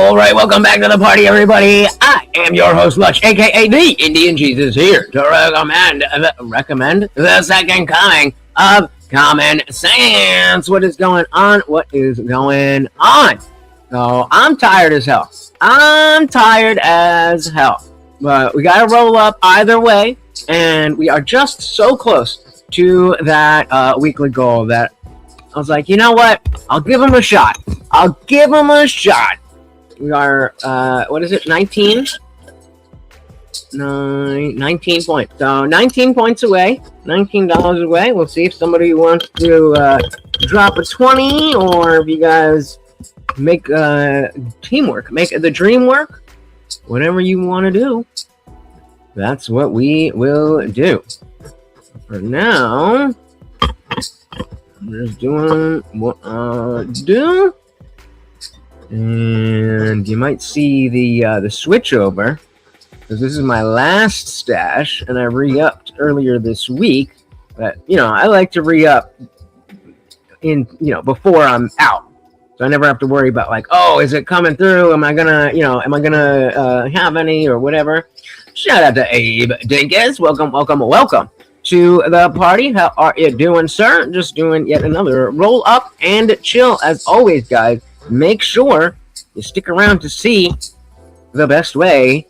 All right, welcome back to the party, everybody. I am your host, Lush, aka the Indian Jesus, here to recommend the second coming of Common Sense. What is going on? So I'm tired as hell. But we gotta roll up either way, and we are just so close to that weekly goal that I was like, you know what? I'll give him a shot. We are, 19? 19 points. So 19 points away, $19 away. We'll see if somebody wants to drop a 20, or if you guys make teamwork, make the dream work. Whatever you want to do, that's what we will do. For now, I'm just doing what I do. And you might see the switch over, because this is my last stash, and I re-upped earlier this week. But I like to re-up before I'm out, so I never have to worry about like, oh, is it coming through? Am I gonna have any or whatever? Shout out to Abe Dinkins. Welcome to the party. How are you doing, sir? Just doing yet another roll up and chill as always, guys. Make sure you stick around to see the best way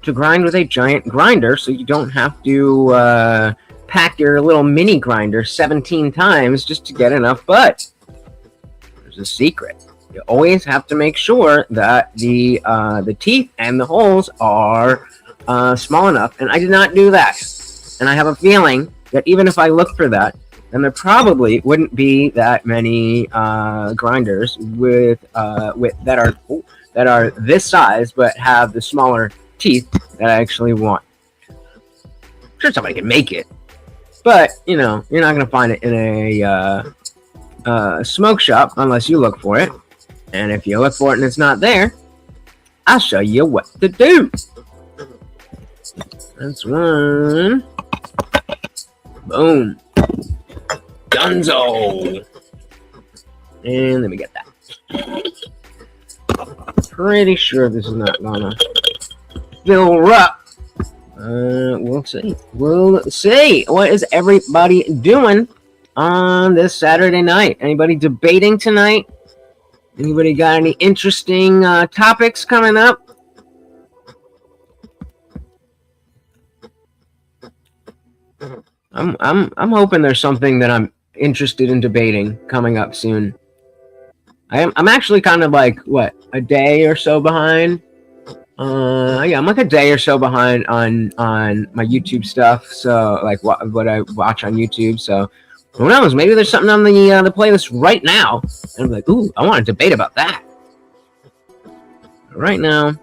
to grind with a giant grinder, so you don't have to pack your little mini grinder 17 times just to get enough bud. There's a secret. You always have to make sure that the teeth and the holes are small enough, and I did not do that. And I have a feeling that even if I look for that, then there probably wouldn't be that many grinders that are this size but have the smaller teeth that I actually want. I'm sure somebody can make it, but you're not gonna find it in a smoke shop unless you look for it. And if you look for it and it's not there, I'll show you what to do. That's one. Boom. Dunzo. And let me get that. Pretty sure this is not gonna fill up. We'll see. What is everybody doing on this Saturday night? Anybody debating tonight? Anybody got any interesting topics coming up? I'm hoping there's something that I'm interested in debating coming up soon. I'm actually kind of like a day or so behind. I'm like a day or so behind on my YouTube stuff. So like what I watch on YouTube. So who knows? Maybe there's something on the playlist right now, and I'm like, ooh, I want to debate about that. Right now,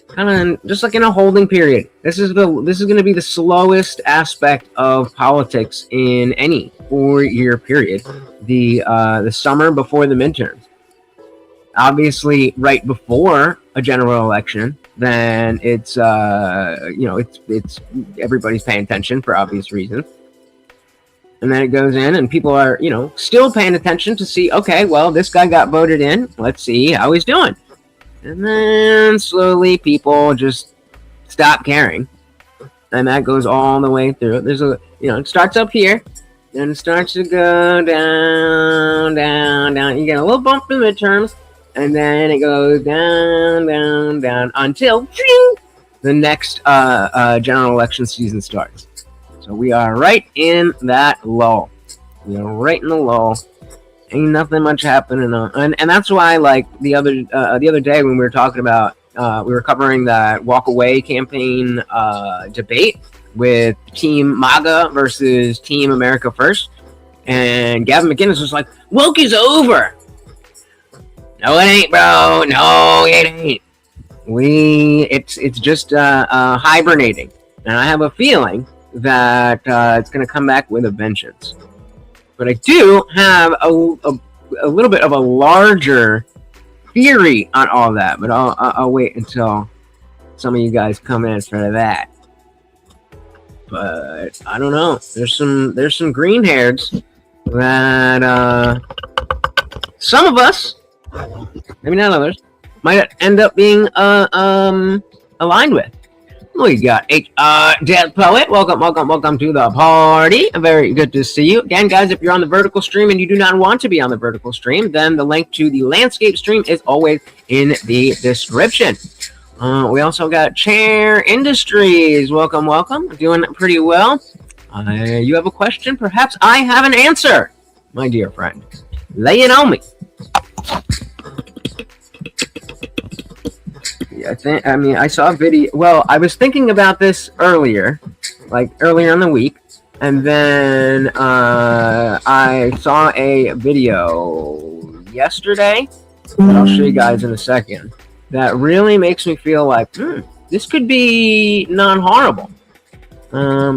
kind of just like in a holding period. This is going to be the slowest aspect of politics in any 4-year period. The summer before the midterms. Obviously, right before a general election, then it's everybody's paying attention for obvious reasons. And then it goes in, and people are still paying attention to see, okay, well, this guy got voted in. Let's see how he's doing. And then slowly people just stop caring. And that goes all the way through. There's it starts up here, then it starts to go down, down, down. You get a little bump in the midterms, and then it goes down, down, down until the next general election season starts. So we are right in that lull. Ain't nothing much happening on, and that's why, like the other day when we were talking about, we were covering that walk away campaign debate with Team MAGA versus Team America First, and Gavin McInnes was like, "Woke is over." No, it ain't, bro. No, it ain't. It's just hibernating, and I have a feeling that it's going to come back with a vengeance. But I do have a little bit of a larger theory on all that. But I'll wait until some of you guys come in for that. But I don't know. There's some green hairs that some of us, maybe not others, might end up being aligned with. We got Death Poet. Welcome to the party. Very good to see you. Again, guys, if you're on the vertical stream and you do not want to be on the vertical stream, then the link to the landscape stream is always in the description. We also got Chair Industries. Welcome. Doing pretty well. You have a question? Perhaps I have an answer, my dear friend. Lay it on me. I saw a video. Well, I was thinking about this earlier in the week, and then I saw a video yesterday that I'll show you guys in a second that really makes me feel like this could be non-horrible.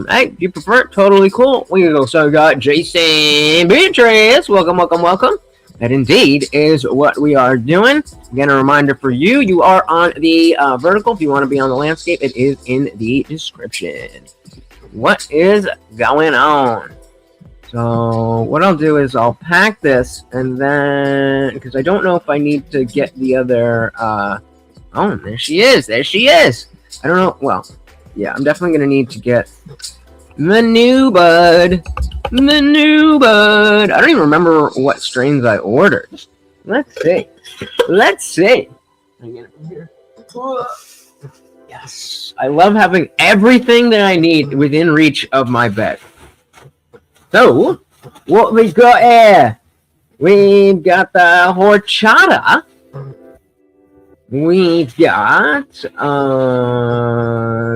Hey, you prefer it? Totally cool. We also got Jason Beatrice. Welcome. That indeed is what we are doing. Again, a reminder for you, you are on the vertical. If you want to be on the landscape, it is in the description. What is going on? So what I'll do is I'll pack this, and then, because I don't know if I need to get the other, oh, there she is. I don't know, well, yeah, I'm definitely going to need to get the new bud. I don't even remember what strains I ordered. Let's see. Yes. I love having everything that I need within reach of my bed. So, what we got here? We've got the horchata. We've got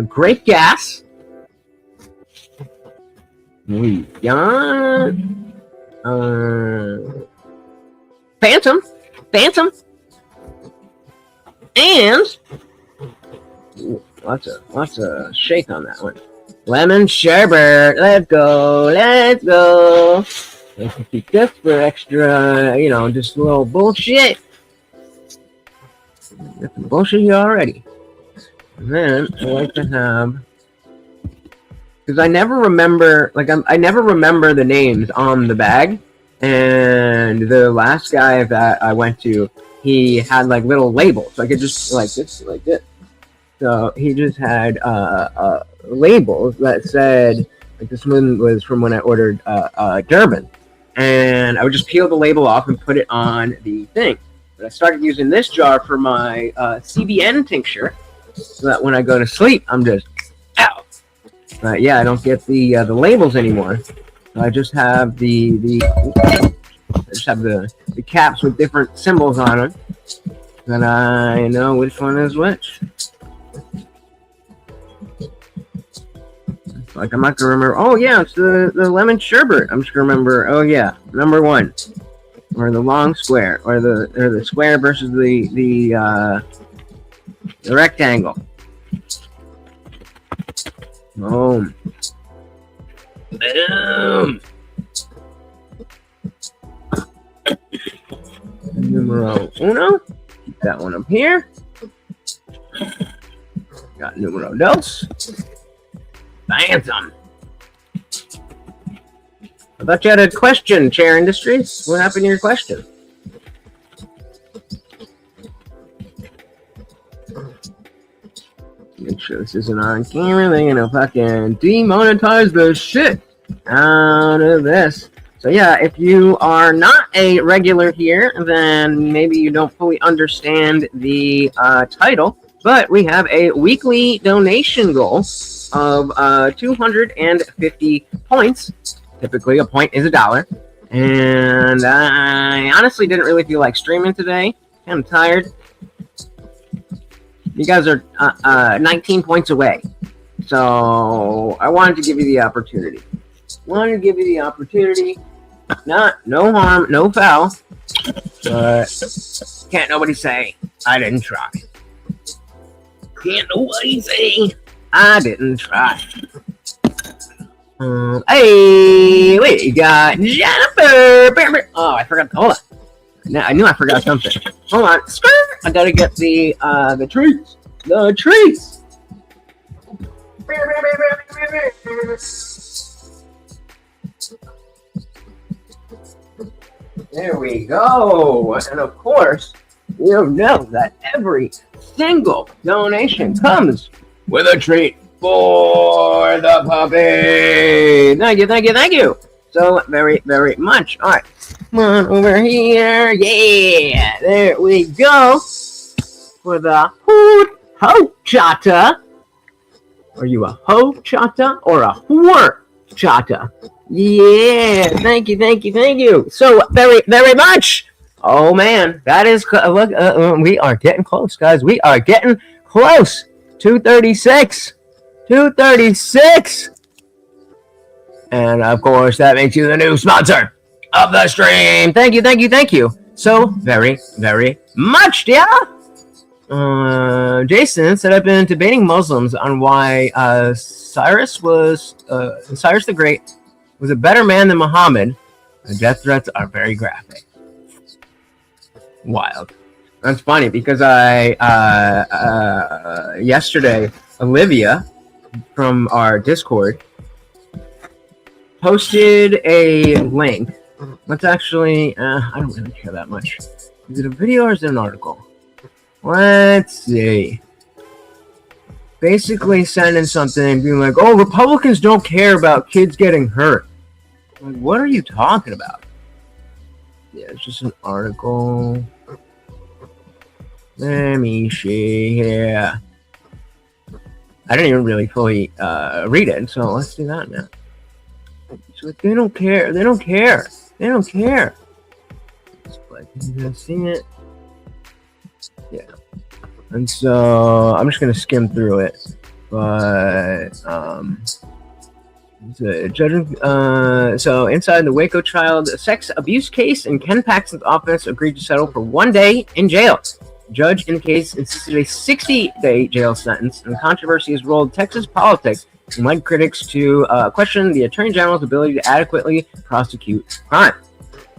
grape gas. We got Phantom, and lots of shake on that one. Lemon sherbet. Let's go. Let's keep this for extra, just a little bullshit. Got some bullshit here already. And then I like to have. Because I never remember, I never remember the names on the bag. And the last guy that I went to, he had little labels. I could just like this. So he just had labels that said, this one was from when I ordered Durban. And I would just peel the label off and put it on the thing. But I started using this jar for my CBN tincture, so that when I go to sleep, I'm just out. But yeah, I don't get the labels anymore. I just have the caps with different symbols on them, that I know which one is which. I'm not gonna remember. Oh yeah, it's the lemon sherbet. I'm just gonna remember. Oh yeah, number 1, or the long square, or the square versus the rectangle. Boom. Numero uno. Keep that one up here. Got numero dos. Phantom. I thought you had a question, Chair Industries. What happened to your question? Make sure this isn't on camera. They're gonna fucking demonetize the shit out of this. So yeah, if you are not a regular here, then maybe you don't fully understand the title, but we have a weekly donation goal of 250 points. Typically, a point is $1. And I honestly didn't really feel like streaming today. I'm tired. You guys are 19 points away. So I wanted to give you the opportunity. No harm, no foul. But can't nobody say I didn't try. Can't nobody say I didn't try. Hey, we got Jennifer. Oh, I forgot. Hold on. I knew I forgot something. Hold on. I gotta get the treats. The treats. There we go. And of course, You know that every single donation comes with a treat for the puppy. Thank you, thank you, thank you so very, very much. All right, come on over here. Yeah, there we go for the hoot chata. Are you a ho chata or a whore chata? Yeah, thank you, thank you, thank you so very, very much. Oh man, that is look. We are getting close, guys. We are getting close. 236, 236, and of course that makes you the new sponsor of the stream. Thank you, thank you, thank you so very, very much, yeah. Jason said, I've been debating Muslims on why Cyrus the Great was a better man than Muhammad. The death threats are very graphic. Wild. That's funny because yesterday, Olivia from our Discord posted a link. Let's actually, I don't really care that much. Is it a video or is it an article? Let's see. Basically sending something being like, oh, Republicans don't care about kids getting hurt. Like, what are you talking about? Yeah, it's just an article. Let me see here. I didn't even really fully read it, so let's do that now. So they don't care. They don't care. They don't care. But you guys see it? Yeah. And so I'm just gonna skim through it, but judging. So inside the Waco child sex abuse case, and Ken Paxton's office agreed to settle for 1 day in jail. Judge in the case insisted a 60-day jail sentence, and the controversy has rolled Texas politics and led critics to question the Attorney General's ability to adequately prosecute crime.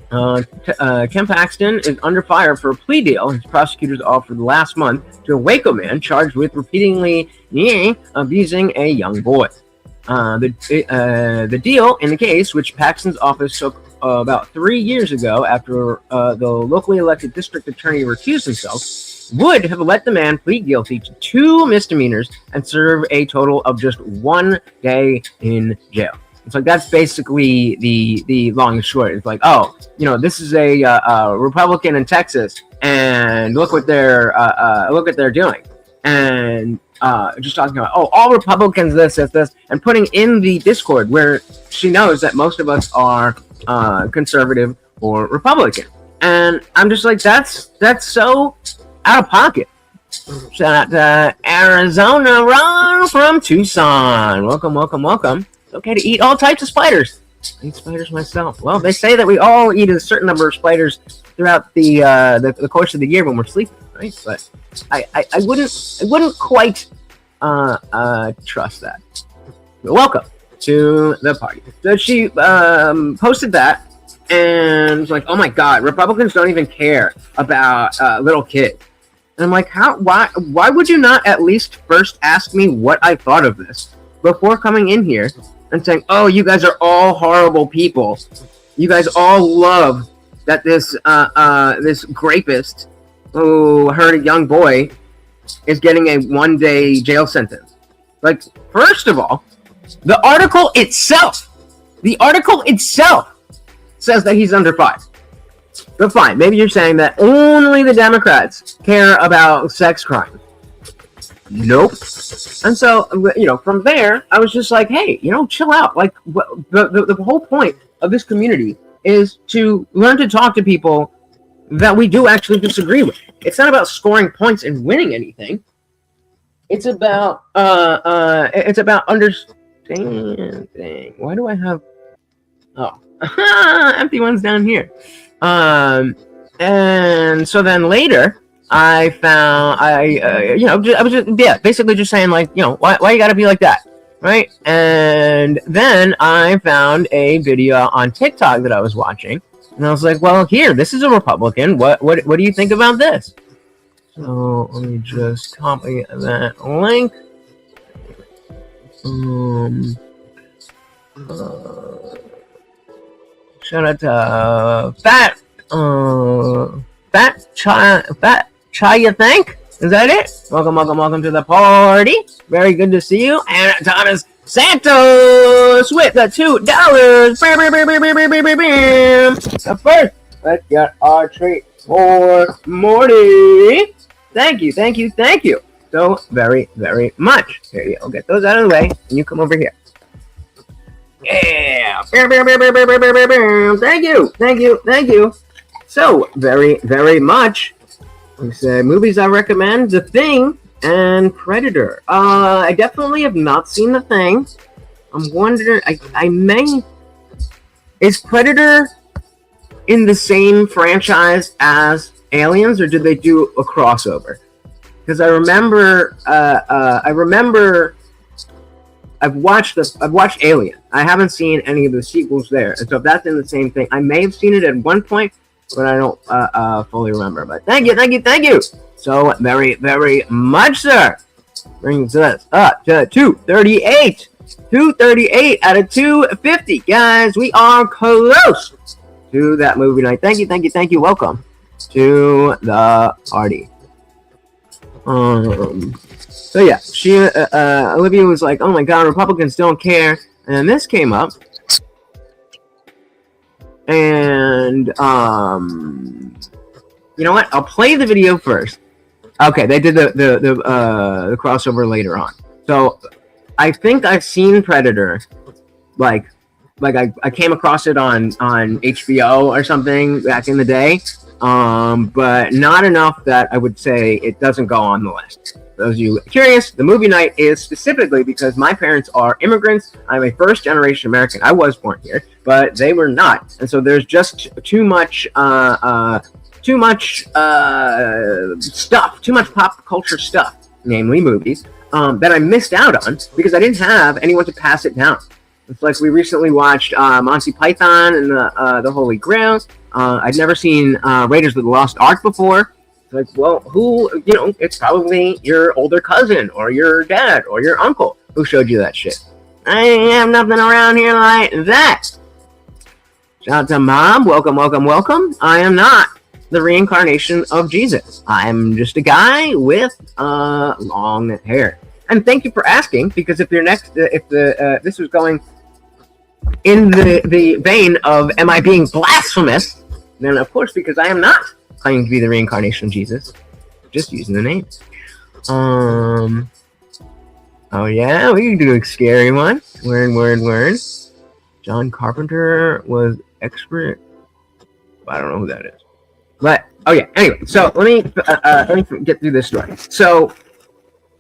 Ken Paxton is under fire for a plea deal his prosecutors offered last month to a Waco man charged with repeatedly abusing a young boy. The deal in the case, which Paxton's office took about 3 years ago after the locally elected district attorney recused himself, would have let the man plead guilty to 2 misdemeanors and serve a total of just 1 day in jail. It's like that's basically the long and short. It's like, oh, you know, this is a Republican in Texas, and look what they're doing, and just talking about, oh, all Republicans this, and putting in the Discord where she knows that most of us are conservative or Republican, and I'm just like, that's so out of pocket. Shout out to Arizona Ron from Tucson. Welcome, welcome, welcome. It's okay to eat all types of spiders. I eat spiders myself. Well, they say that we all eat a certain number of spiders throughout the course of the year when we're sleeping, right? But I wouldn't quite trust that. But welcome to the party. So she posted that, and it's like, oh my God, Republicans don't even care about little kids. And I'm like, why would you not at least first ask me what I thought of this before coming in here and saying, oh, you guys are all horrible people. You guys all love that this rapist who hurt a young boy is getting a 1 day jail sentence. Like, first of all, the article itself says that he's under 5. But fine, maybe you're saying that only the Democrats care about sex crimes. Nope. And so, you know, from there, I was just like, hey, you know, chill out. Like, the whole point of this community is to learn to talk to people that we do actually disagree with. It's not about scoring points and winning anything. It's about understanding. Why do I have empty ones down here? And so then later I found I was just basically just saying, like, you know, why you gotta be like that, right? And then I found a video on TikTok that I was watching, and I was like, well, here, this is a Republican. What do you think about this? So let me just copy that link. Shout out to Fat Chai, you think? Is that it? Welcome to the party. Very good to see you. And Thomas Santos with the $2. But first, let's get our treat for Morty. Thank you so very, very much. Here you go. Get those out of the way, and you come over here. Yeah. Thank you. So very, very much. We say movies I recommend: The Thing and Predator. I definitely have not seen The Thing. I'm wondering. I may. Is Predator in the same franchise as Aliens, or did they do a crossover? Because I remember. I've watched Alien. I haven't seen any of the sequels there, and so if that's in the same thing, I may have seen it at one point, but I don't fully remember. But thank you so very, very much, sir. Brings us up to 238. 238 out of 250, guys. We are close to that movie night. Thank you. Welcome to the party. So yeah, Olivia was like, "Oh my God, Republicans don't care," and then this came up, and you know what? I'll play the video first. Okay, they did the crossover later on. So I think I've seen Predator, like I came across it on HBO or something back in the day, but not enough that I would say it doesn't go on the list. For those of you curious, the movie night is specifically because my parents are immigrants. I'm a first-generation American. I was born here, but they were not, and so there's just too much stuff, too much pop culture stuff, namely movies, that I missed out on because I didn't have anyone to pass it down. It's like we recently watched Monty Python and the Holy Grail. I'd never seen Raiders of the Lost Ark before. It's like, well, it's probably your older cousin or your dad or your uncle who showed you that shit. I have nothing around here like that. Shout out to Mom. Welcome. I am not the reincarnation of Jesus. I'm just a guy with long hair. And thank you for asking, because if this was going in the vein of am I being blasphemous, then of course, because I am not claiming to be the reincarnation of Jesus, just using the name. Oh yeah, we can do a scary one. Word. John Carpenter was expert. I don't know who that is. But anyway, so let me get through this story. So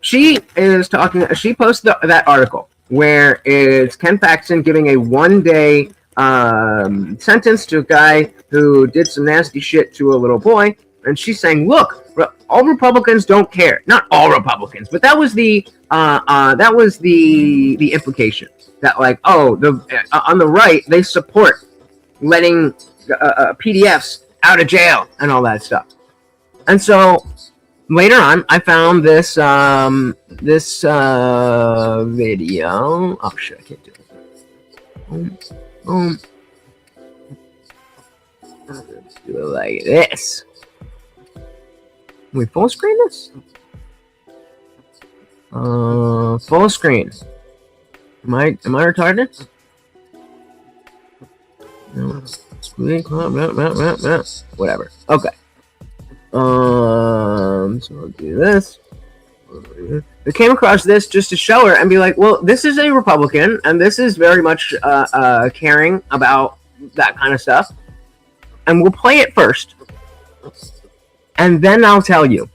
she posted that article where it's Ken Paxton giving a 1-day sentence to a guy who did some nasty shit to a little boy, and she's saying, look, all Republicans don't care. Not all Republicans, but that was the implication that, like, on the right they support letting PDFs out of jail and all that stuff. And so later on, I found this video. Oh shit, I can't do it. Boom. Let's do it like this. Can we full screen this? Full screen. Am I retarded? No. Whatever. Okay. So I'll do this. I came across this just to show her and be like, well, this is a Republican, and this is very much caring about that kind of stuff. And we'll play it first, and then I'll tell you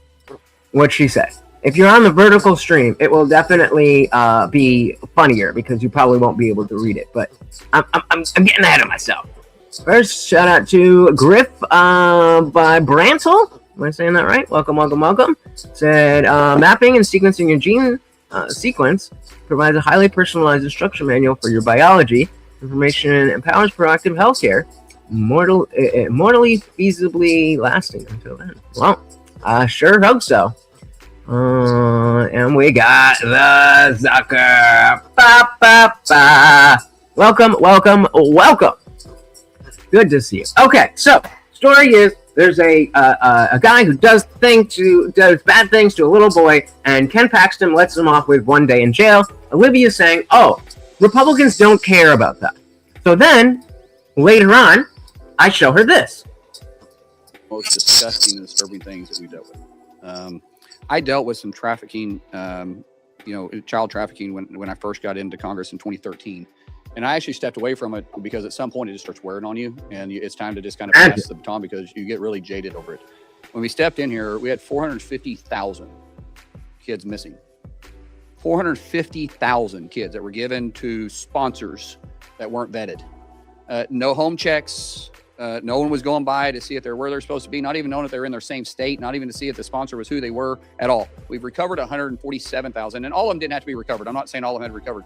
what she said. If you're on the vertical stream, it will definitely be funnier because you probably won't be able to read it. But I'm getting ahead of myself. First, shout out to Griff by Brantle. Am I saying that right? Welcome. Said, mapping and sequencing your gene sequence provides a highly personalized instruction manual for your biology. Information empowers proactive healthcare, mortally feasibly lasting until then. Well, I sure hope so. And we got the Zucker. Welcome. Good to see you. Okay, so story is there's a guy who does bad things to a little boy, and Ken Paxton lets him off with 1 day in jail. Olivia's saying, oh, Republicans don't care about that. So then, later on, I show her this. Most disgusting and disturbing things that we dealt with. I dealt with some trafficking, child trafficking when I first got into Congress in 2013. And I actually stepped away from it because at some point it just starts wearing on you, and it's time to just kind of pass the baton because you get really jaded over it. When we stepped in here, we had 450,000 kids missing. 450,000 kids that were given to sponsors that weren't vetted. No home checks. No one was going by to see if they're where they're supposed to be, not even knowing if they're in their same state, not even to see if the sponsor was who they were at all. We've recovered 147,000, and all of them didn't have to be recovered. I'm not saying all of them had recovered.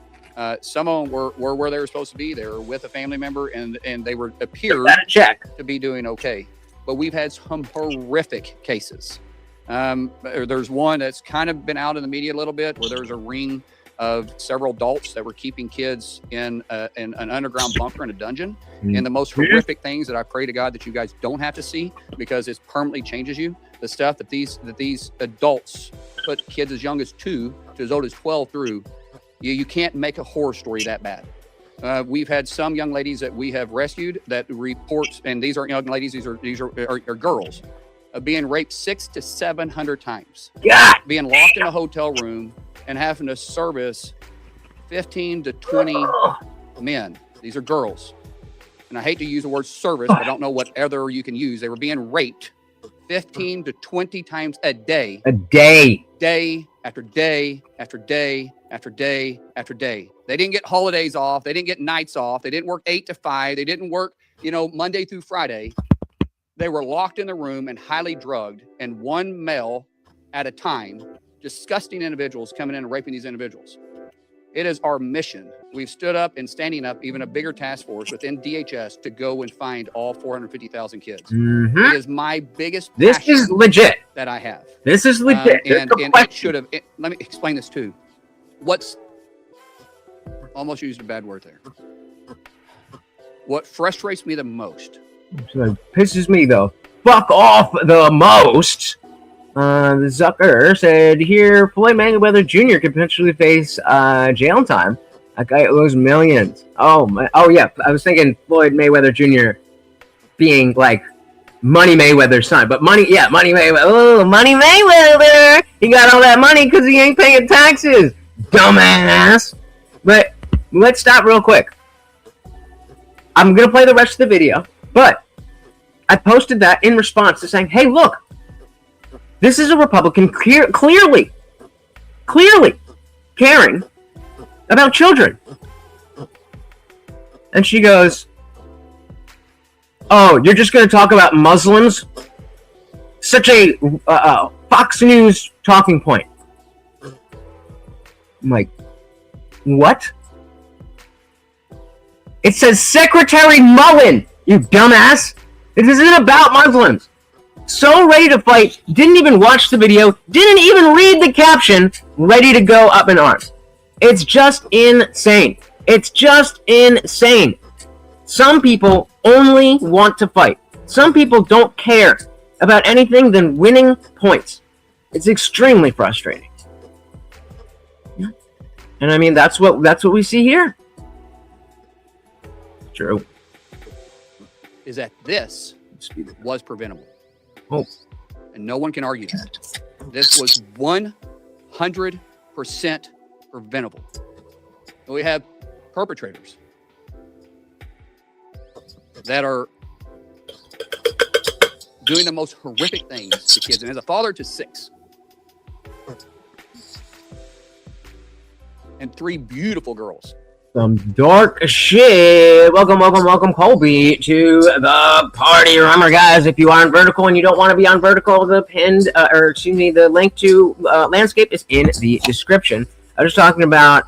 Some of them were where they were supposed to be. They were with a family member, and they appeared to be doing okay. But we've had some horrific cases. There's one that's kind of been out in the media a little bit, where there's a ring of several adults that were keeping kids in an underground bunker in a dungeon. And the most horrific things that I pray to God that you guys don't have to see, because it permanently changes you. The stuff that these adults put kids as young as 2 to as old as 12 through. You can't make a horror story that bad. We've had some young ladies that we have rescued that report, and these aren't young ladies; these are girls, being raped 600 to 700 times, being locked in a hotel room and having to service 15 to 20 men. These are girls, and I hate to use the word service, but I don't know what other you can use. They were being raped 15 to 20 times a day. Day after day after day after day after day. They didn't get holidays off. They didn't get nights off. They didn't work 8 to 5. They didn't work, Monday through Friday. They were locked in the room and highly drugged, and one male at a time, disgusting individuals coming in and raping these individuals. It is our mission. We've stood up and standing up even a bigger task force within DHS to go and find all 450,000 kids. It is my biggest passion. This is legit. That I have. This is legit. And it should have. Let me explain this too. Almost used a bad word there. What frustrates me the most. So pisses me the fuck off the most. The Zucker said here, Floyd Mayweather Jr. could potentially face jail time. That guy owes millions. Oh yeah, I was thinking Floyd Mayweather Jr. being like Money Mayweather's son, but Money Mayweather. Oh, Money Mayweather. He got all that money because he ain't paying taxes, dumbass. But let's stop real quick. I'm gonna play the rest of the video, but I posted that in response to saying, hey, look, this is a Republican clearly caring about children. And she goes, oh, you're just going to talk about Muslims? Such a Fox News talking point. I'm like, what? It says Secretary Mullen, you dumbass. It isn't about Muslims. So ready to fight, didn't even watch the video, didn't even read the caption, ready to go up in arms. It's just insane. It's just insane. Some people only want to fight. Some people don't care about anything than winning points. It's extremely frustrating. Yeah. And I mean, that's what we see here. True. Is that this was preventable. Oh. And no one can argue that. This was 100% preventable. We have perpetrators that are doing the most horrific things to kids. And as a father to 6, and 3 beautiful girls. Some dark shit. Welcome, Colby, to the party. Remember, guys, if you are on vertical and you don't want to be on vertical, the the link to Landscape is in the description. I was talking about,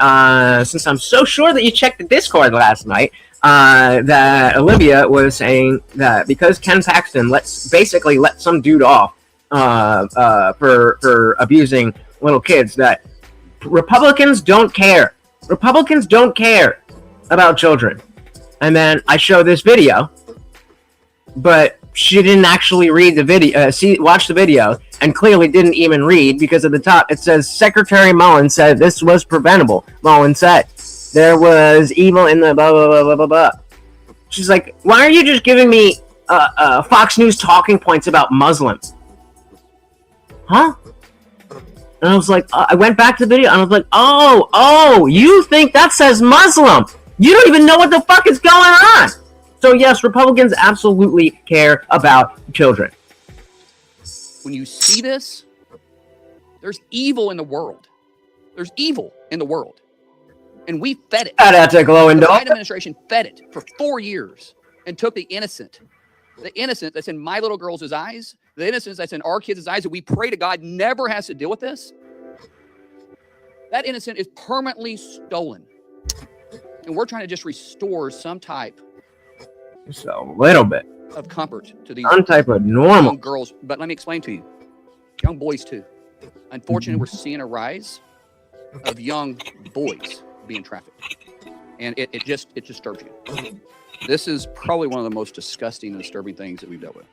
since I'm so sure that you checked the Discord last night, that Olivia was saying that because Ken Paxton let some dude off for abusing little kids, that Republicans don't care. Republicans don't care about children. And then I show this video, but she didn't actually read the video, watch the video, and clearly didn't even read, because at the top it says Secretary Mullen said this was preventable. Mullen said there was evil in the blah blah blah blah blah blah. She's like, why are you just giving me Fox News talking points about Muslims? Huh? And I was like, I went back to the video and I was like, oh, you think that says Muslim? You don't even know what the fuck is going on. So yes, Republicans absolutely care about children. When you see this, there's evil in the world. There's evil in the world. And we fed it. That's a glowing The dog. Biden administration fed it for 4 years and took the innocent that's in my little girl's eyes, the innocence that's in our kids' eyes that we pray to God never has to deal with this. That innocent is permanently stolen. And we're trying to just restore some type Just a little bit. of comfort to these Some type of normal. young girls. But let me explain to you, young boys too. Unfortunately, we're seeing a rise of young boys being trafficked. And it disturbs you. This is probably one of the most disgusting and disturbing things that we've dealt with.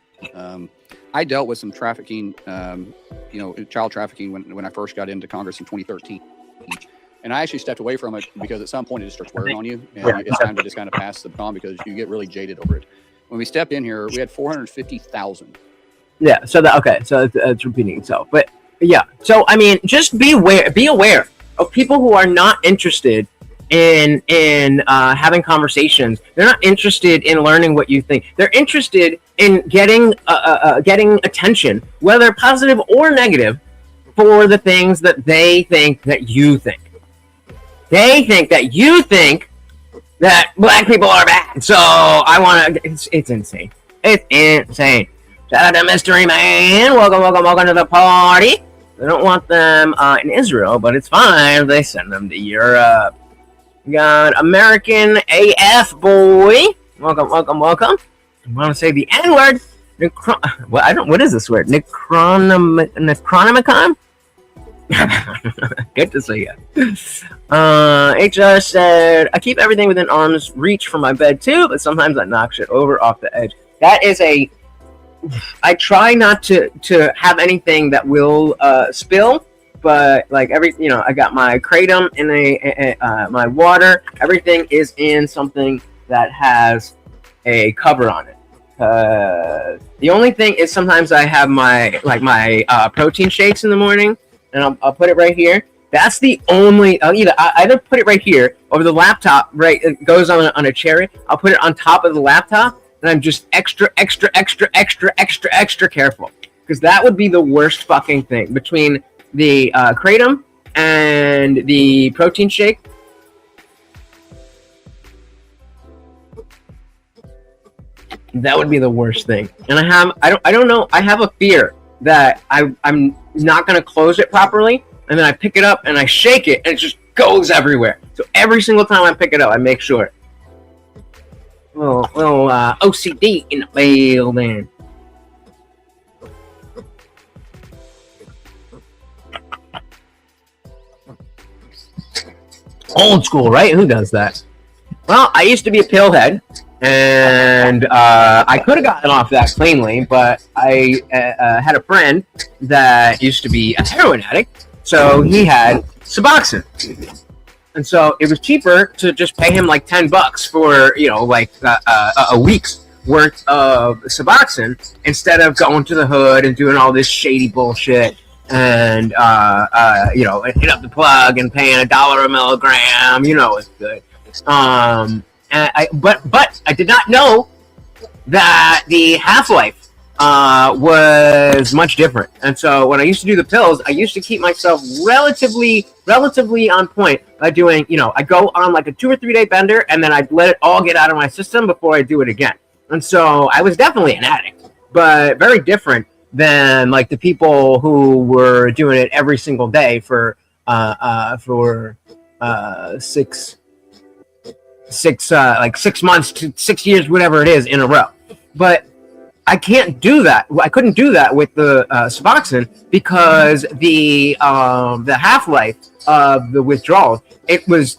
I dealt with some trafficking, child trafficking when I first got into Congress in 2013. And I actually stepped away from it because at some point it just starts wearing on you. And it's time to just kind of pass the baton because you get really jaded over it. When we stepped in here, we had 450,000. Yeah, so it's repeating itself. But yeah, so I mean, just be aware of people who are not interested in having conversations. They're not interested in learning what you think. They're interested in getting attention, whether positive or negative, for the things that they think that you think. They think that you think that black people are bad. So I want to. It's insane. It's insane. Shout out to Mystery Man. Welcome to the party. They don't want them in Israel, but it's fine. They send them to Europe. We got American AF boy. Welcome. I want to say the N word. What is this word? Necronomicon? Good to see you. HR said, I keep everything within arm's reach from my bed too, but sometimes I knock shit over off the edge. That is I try not to have anything that will spill, but like I got my kratom in my water. Everything is in something that has a cover on it. The only thing is sometimes I have my protein shakes in the morning, and I'll put it right here. That's the only. I either put it right here over the laptop. Right, it goes on a chair. I'll put it on top of the laptop, and I'm just extra careful, because that would be the worst fucking thing between the kratom and the protein shake. That would be the worst thing. And I don't know. I have a fear that I'm not going to close it properly, and then I pick it up and I shake it, and it just goes everywhere. So every single time I pick it up, I make sure. Little OCD in the building. Old school, right? Who does that? Well, I used to be a pillhead, and I could have gotten off that cleanly, but I had a friend that used to be a heroin addict, so he had Suboxone. And so it was cheaper to just pay him like $10 for, a week's worth of Suboxone instead of going to the hood and doing all this shady bullshit and, hit up the plug and paying $1 a milligram. It's good. But I did not know that the half-life was much different. And so when I used to do the pills, I used to keep myself relatively on point by doing, I go on like a 2 or 3 day bender, and then I'd let it all get out of my system before I do it again. And so I was definitely an addict, but very different than like the people who were doing it every single day for 6 months to 6 years, whatever it is, in a row. But I can't do that. I couldn't do that with the Suboxone because the half-life of the withdrawal, it was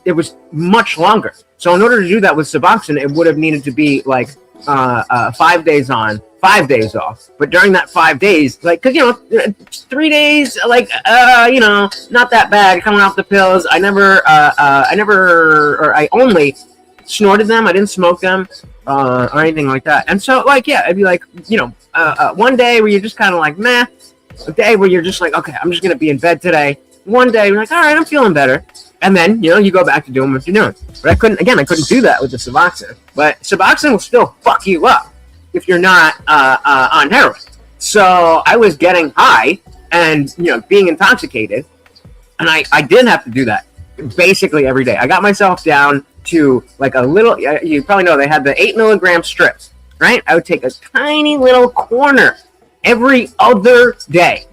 much longer. So in order to do that with Suboxone, it would have needed to be like 5 days on, 5 days off. But during that 5 days, like, cause 3 days, like, not that bad coming off the pills. I only snorted them. I didn't smoke them, or anything like that. And so, like, yeah, it'd be like, one day where you're just kind of like, meh. A day where you're just like, okay, I'm just gonna be in bed today. One day you're like, all right, I'm feeling better. And then, you go back to doing what you're doing. But I couldn't do that with the Suboxone. But Suboxone will still fuck you up if you're not on heroin. So I was getting high and, being intoxicated. And I did have to do that basically every day. I got myself down to like a little, you probably know they had the 8 milligram strips, right? I would take a tiny little corner every other day.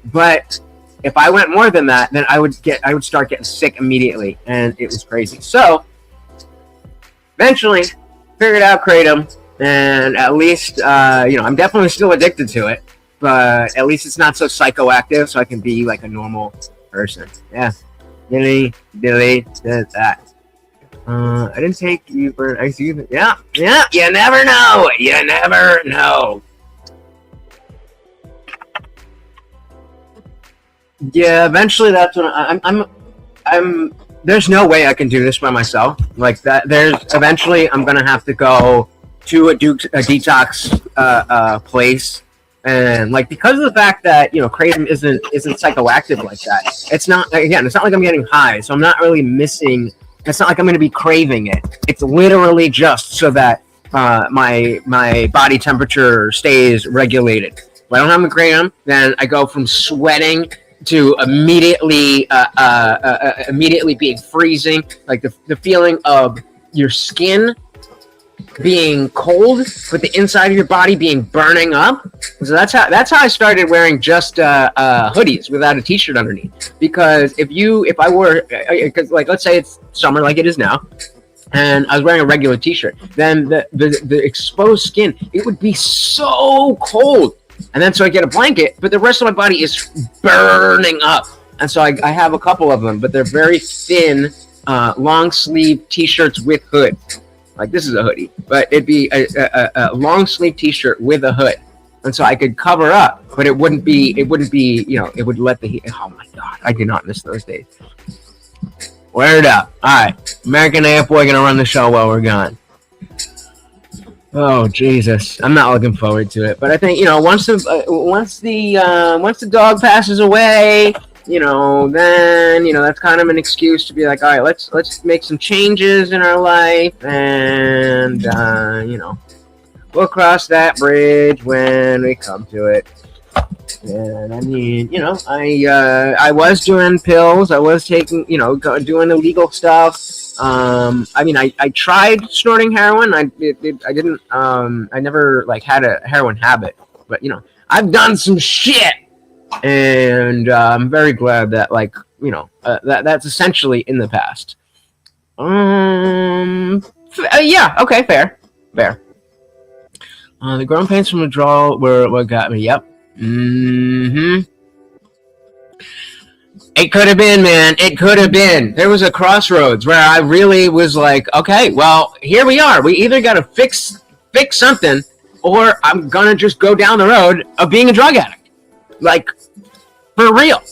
But if I went more than that, then I would start getting sick immediately, and it was crazy. So eventually figured out Kratom, and at least I'm definitely still addicted to it, but at least it's not so psychoactive, so I can be like a normal person. Yeah, dilly did that. I didn't take you for ICU. Yeah. You never know. Yeah, eventually that's when I'm there's no way I can do this by myself. Like that, eventually I'm gonna have to go to a detox place, and like because of the fact that kratom isn't psychoactive like that. It's not like I'm getting high, so I'm not really missing. It's not like I'm gonna be craving it. It's literally just so that my body temperature stays regulated. If I don't have a kratom, then I go from sweating to immediately being freezing, like the feeling of your skin being cold, but the inside of your body being burning up. So that's how I started wearing just hoodies without a t-shirt underneath. Because if I wore, because like let's say it's summer like it is now, and I was wearing a regular t-shirt, then the exposed skin, it would be so cold. And then so I get a blanket, but the rest of my body is burning up. And so I have a couple of them, but they're very thin, long sleeve t-shirts with hood. Like this is a hoodie, but it'd be a long sleeve t-shirt with a hood. And so I could cover up, but it wouldn't be, it would let the heat. Oh my God, I do not miss those days. Word up. All right, American AF Boy gonna run the show while we're gone. Oh Jesus, I'm not looking forward to it. But I think once the dog passes away, then that's kind of an excuse to be like, all right, let's make some changes in our life, and we'll cross that bridge when we come to it. And I mean, I was doing pills, I was taking, doing illegal stuff. I mean, I tried snorting heroin. I didn't. I never like had a heroin habit, but I've done some shit, and I'm very glad that that's essentially in the past. Yeah. Okay. Fair. The growing pains from withdrawal were what got me. Yep. It could have been, man. It could have been. There was a crossroads where I really was like, okay, well, here we are. We either got to fix something, or I'm going to just go down the road of being a drug addict. Like, for real.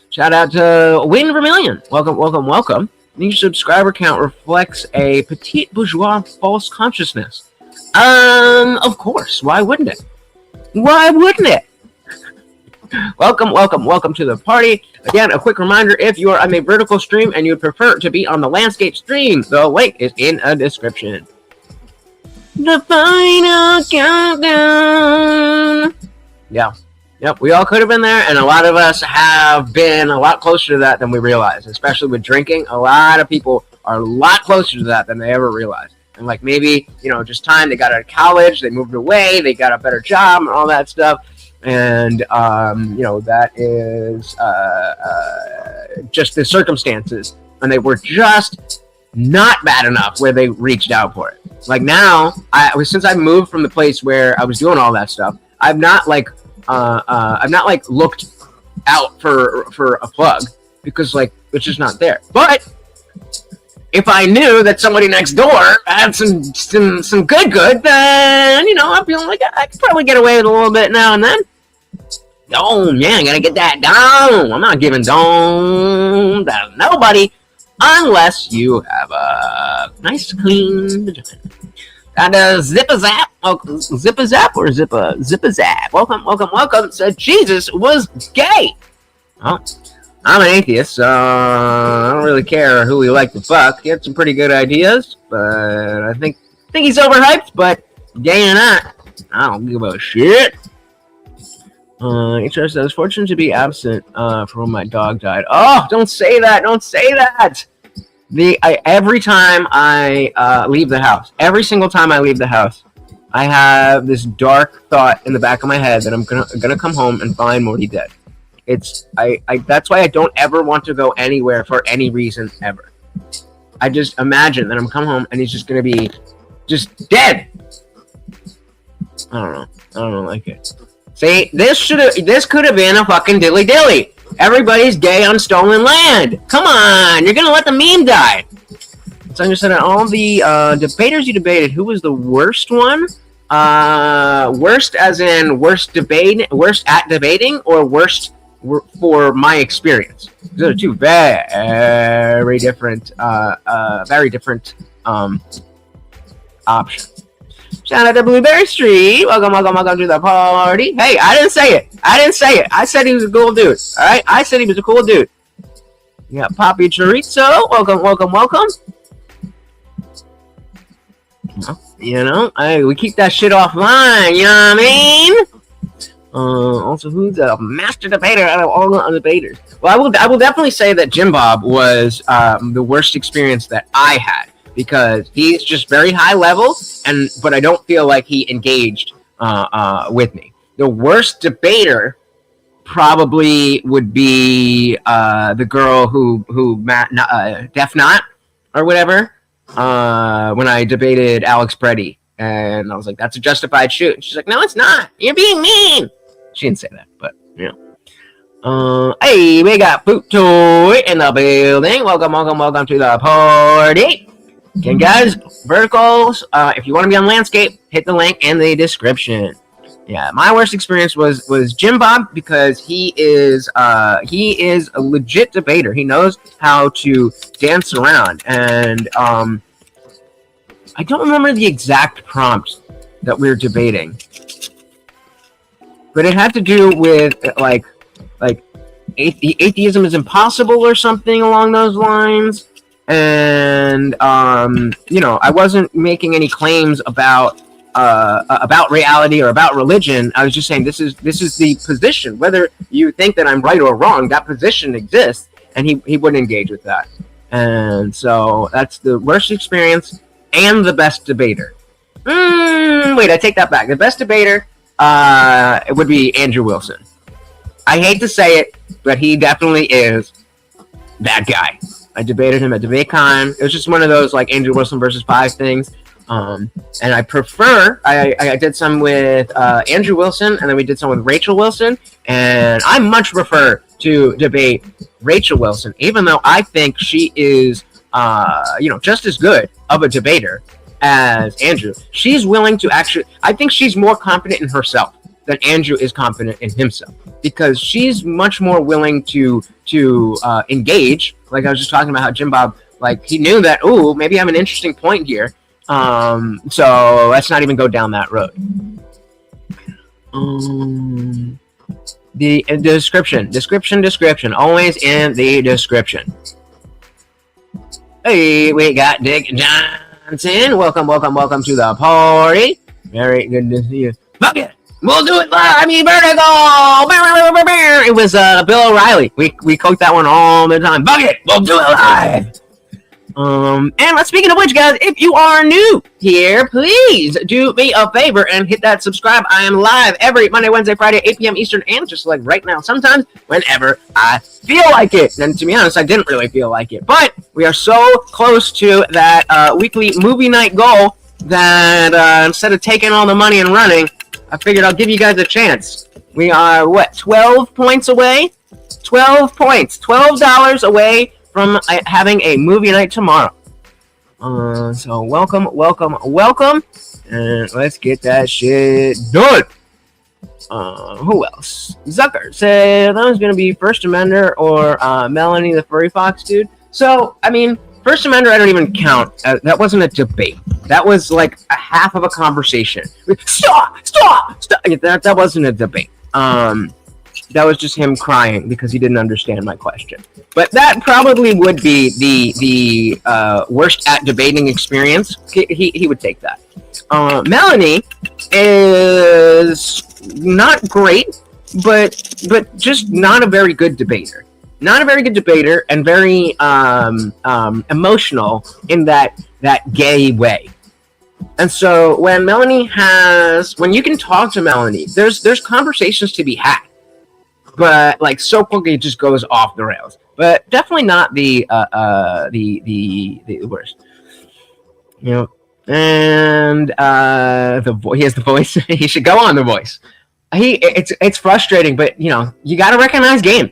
Shout out to Win Vermillion. Welcome. Your subscriber count reflects a petite bourgeois false consciousness. Of course. Why wouldn't it? Welcome to the party. Again, a quick reminder, if you are on a vertical stream and you would prefer to be on the landscape stream, the link is in a description. The final countdown. Yeah. Yep, we all could have been there, and a lot of us have been a lot closer to that than we realize, especially with drinking. A lot of people are a lot closer to that than they ever realized. And like maybe, just time, they got out of college, they moved away, they got a better job and all that stuff. And, that is just the circumstances. And they were just not bad enough where they reached out for it. Like now, since I moved from the place where I was doing all that stuff, I've not looked out for a plug, because like it's just not there. But if I knew that somebody next door had some good, then, you know, I feel like I could probably get away with a little bit now and then. Oh, yeah, I gotta get that down. I'm not giving down to nobody unless you have a nice, clean vagina. Got Zip-a-Zap. Oh, Zip-a-Zap or Zip-a-Zap. Welcome. Said Jesus was gay. Oh, I'm an atheist, so I don't really care who we like to fuck. He had some pretty good ideas, but I think he's overhyped, but gay or not, I don't give a shit. HR says, fortunate to be absent from when my dog died. Oh, don't say that. Every time I leave the house, every single time I leave the house, I have this dark thought in the back of my head that I'm gonna come home and find Morty dead. That's why I don't ever want to go anywhere for any reason ever. I just imagine that I'm come home and he's just gonna be just dead. I don't like it. See, this could have been a fucking dilly. Everybody's gay on stolen land. Come on, you're gonna let the meme die. So I'm just saying, all the debaters you debated, who was the worst one? Worst as in worst at debating, or worst for my experience? Those are two very different options. Shout out to Blueberry Street. Welcome to the party. Hey, I didn't say it. I said he was a cool dude. All right, I said he was a cool dude. Yeah, Poppy Chorizo. Welcome. You know, we keep that shit offline. You know what I mean? Also, who's a master debater out of all the debaters? Well, I will definitely say that Jim Bob was the worst experience that I had, because he's just very high level, but I don't feel like he engaged with me. The worst debater probably would be the girl who Def Not or whatever, when I debated Alex Preddy, and I was like, that's a justified shoot. And she's like, no, it's not. You're being mean. She didn't say that, but you know. Hey, we got Boot Toy in the building. Welcome to the party. Okay, guys, verticals. If you want to be on landscape, hit the link in the description. Yeah, my worst experience was Jim Bob, because he is a legit debater. He knows how to dance around, and I don't remember the exact prompt that we were debating, but it had to do with like atheism is impossible or something along those lines. And you know, I wasn't making any claims about reality or about religion. I was just saying this is the position. Whether you think that I'm right or wrong, that position exists, and he wouldn't engage with that. And so that's the worst experience and the best debater. Wait, I take that back. The best debater it would be Andrew Wilson. I hate to say it, but he definitely is that guy. I debated him at DebateCon. It was just one of those like Andrew Wilson versus 5 things. And I prefer, I did some with Andrew Wilson, and then we did some with Rachel Wilson. And I much prefer to debate Rachel Wilson, even though I think she is, just as good of a debater as Andrew. She's willing to actually, I think she's more confident in herself than Andrew is confident in himself, because she's much more willing to engage. Like I was just talking about how Jim Bob, like, he knew that, ooh, maybe I have an interesting point here. So let's not even go down that road. The description, always in the description. Hey, we got Dick Johnson. Welcome to the party. Very good to see you. Fuck it. We'll do it live. I mean, vertical. It was Bill O'Reilly. We cooked that one all the time. Bucket. We'll do it live. And speaking of which, guys, if you are new here, please do me a favor and hit that subscribe. I am live every Monday, Wednesday, Friday, 8 p.m. Eastern, and just like right now, sometimes whenever I feel like it. And to be honest, I didn't really feel like it, but we are so close to that weekly movie night goal that instead of taking all the money and running, I figured I'll give you guys a chance. We are, 12 points away? 12 points. $12 away from having a movie night tomorrow. So welcome, and let's get that shit done. Who else? Zucker said that was gonna be First Amender or Melanie the Furry Fox dude. So I mean, First Amender I don't even count. That wasn't a debate. That was like a half of a conversation. Stop! That wasn't a debate. That was just him crying because he didn't understand my question. But that probably would be the worst at debating experience. He would take that. Melanie is not great, but just not a very good debater. Not a very good debater, and very emotional in that gay way. And so when you can talk to Melanie, there's conversations to be had. But like so quickly, it just goes off the rails. But definitely not the worst. You know, and he has the voice. He should go on The Voice. It's frustrating, but you know, you got to recognize game.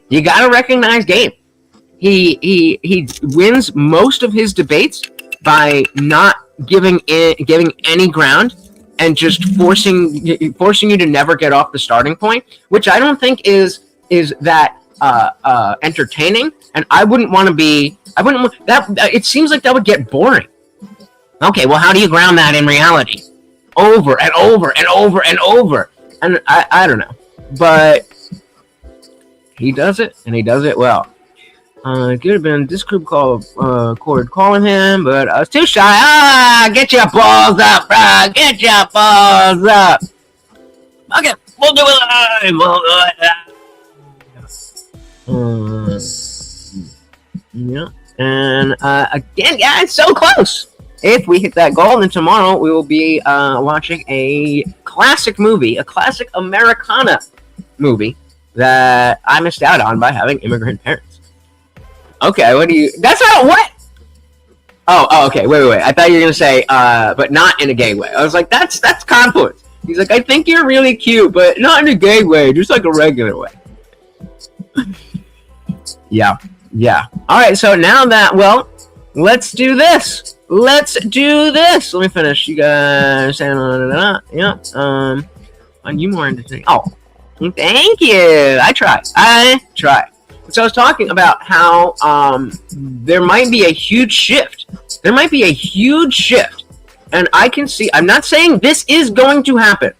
He wins most of his debates by not giving any ground and just forcing you to never get off the starting point, which I don't think is that entertaining, and I wouldn't want that. It seems like that would get boring. Okay, well, how do you ground that in reality? Over and over and over and over. And I don't know, but he does it, and he does it well. It could have been this group called Cord calling him, but I was too shy. Get your balls up, bro. Get your balls up. Okay, we'll do it live. Yeah, and again, yeah, it's so close. If we hit that goal, then tomorrow we will be watching a classic movie, a classic Americana movie that I missed out on by having immigrant parents. Okay, that's not what? Oh, okay, wait. I thought you were going to say, but not in a gay way. I was like, that's confluence. He's like, I think you're really cute, but not in a gay way, just like a regular way. Yeah. All right, so now that, let's do this. Let me finish. You guys, yeah. On you more entertaining. Oh, thank you. I try. So I was talking about how there might be a huge shift. And I can see. I'm not saying this is going to happen.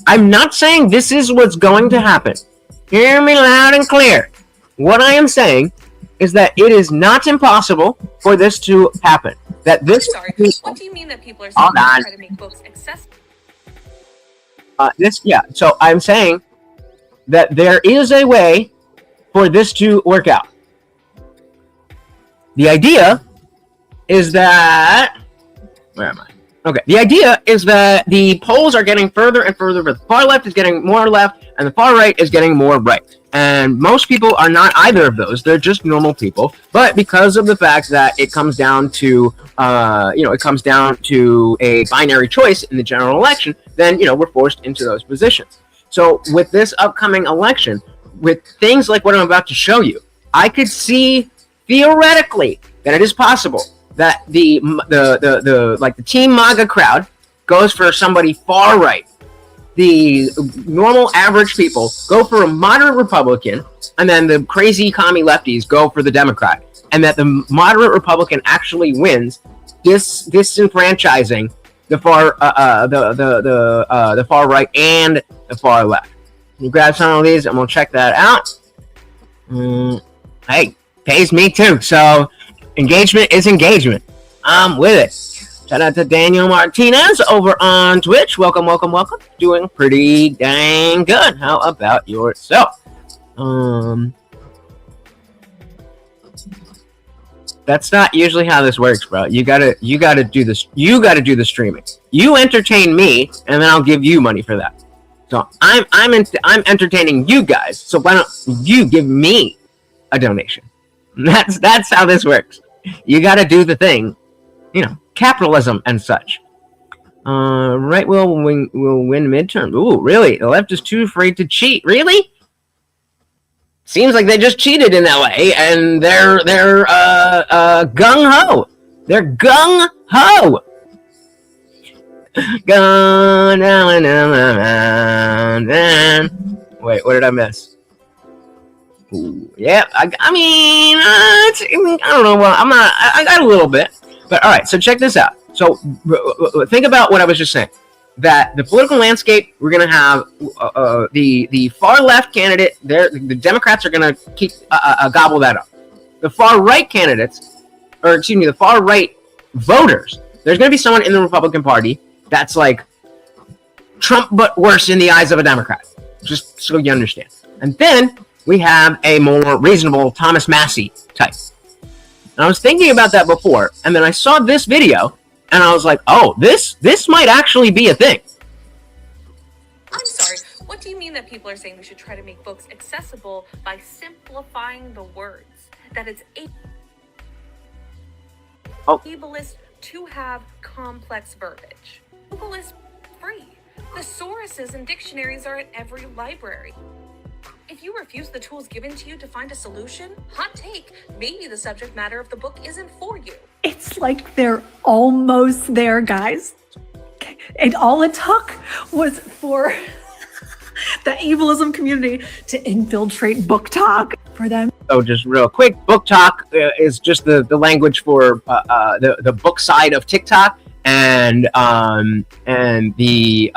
I'm not saying this is what's going to happen. Hear me loud and clear. What I am saying is that it is not impossible for this to happen. That this. Sorry, what do you mean that people are saying try to make books accessible? So I'm saying that there is a way for this to work out. The idea is that. Where am I? Okay. The idea is that the polls are getting further and further, but the far left is getting more left, and the far right is getting more right. And most people are not either of those. They're just normal people. But because of the fact that it comes down to, a binary choice in the general election, then, we're forced into those positions. So with this upcoming election, with things like what I'm about to show you, I could see theoretically that it is possible that the Team MAGA crowd goes for somebody far right. The normal average people go for a moderate Republican, and then the crazy commie lefties go for the Democrat, and that the moderate Republican actually wins, disenfranchising the far the far right and the far left. You grab some of these, and we'll check that out. Hey, pays me too, so engagement is engagement. I'm with it. Shout out to Daniel Martinez over on Twitch. Welcome. Doing pretty dang good. How about yourself? That's not usually how this works, bro. You gotta do this. You gotta do the streaming. You entertain me, and then I'll give you money for that. So I'm entertaining you guys. So why don't you give me a donation? That's how this works. You gotta do the thing. Capitalism and such. Right will win midterm. Ooh, really? The left is too afraid to cheat. Really? Seems like they just cheated in LA, and they're gung ho. They're gung ho. Gone down, wait, what did I miss? Ooh, yeah, I mean, I don't know. Well, I got a little bit, but all right. So check this out. So think about what I was just saying. That the political landscape, we're going to have the far left candidate. The Democrats are going to keep gobble that up. The far right candidates, or excuse me, the far right voters. There's going to be someone in the Republican Party that's like Trump, but worse in the eyes of a Democrat. Just so you understand. And then we have a more reasonable Thomas Massie type. And I was thinking about that before, and then I saw this video, and I was like, oh, this might actually be a thing. I'm sorry. What do you mean that people are saying we should try to make books accessible by simplifying the words? That it's ableist to have complex verbiage. Google is free. Thesauruses and dictionaries are at every library. If you refuse the tools given to you to find a solution, hot take, maybe the subject matter of the book isn't for you. It's like they're almost there, guys. And all it took was for the ableism community to infiltrate Book Talk for them. So just real quick, Book Talk is just the language for the book side of TikTok, and the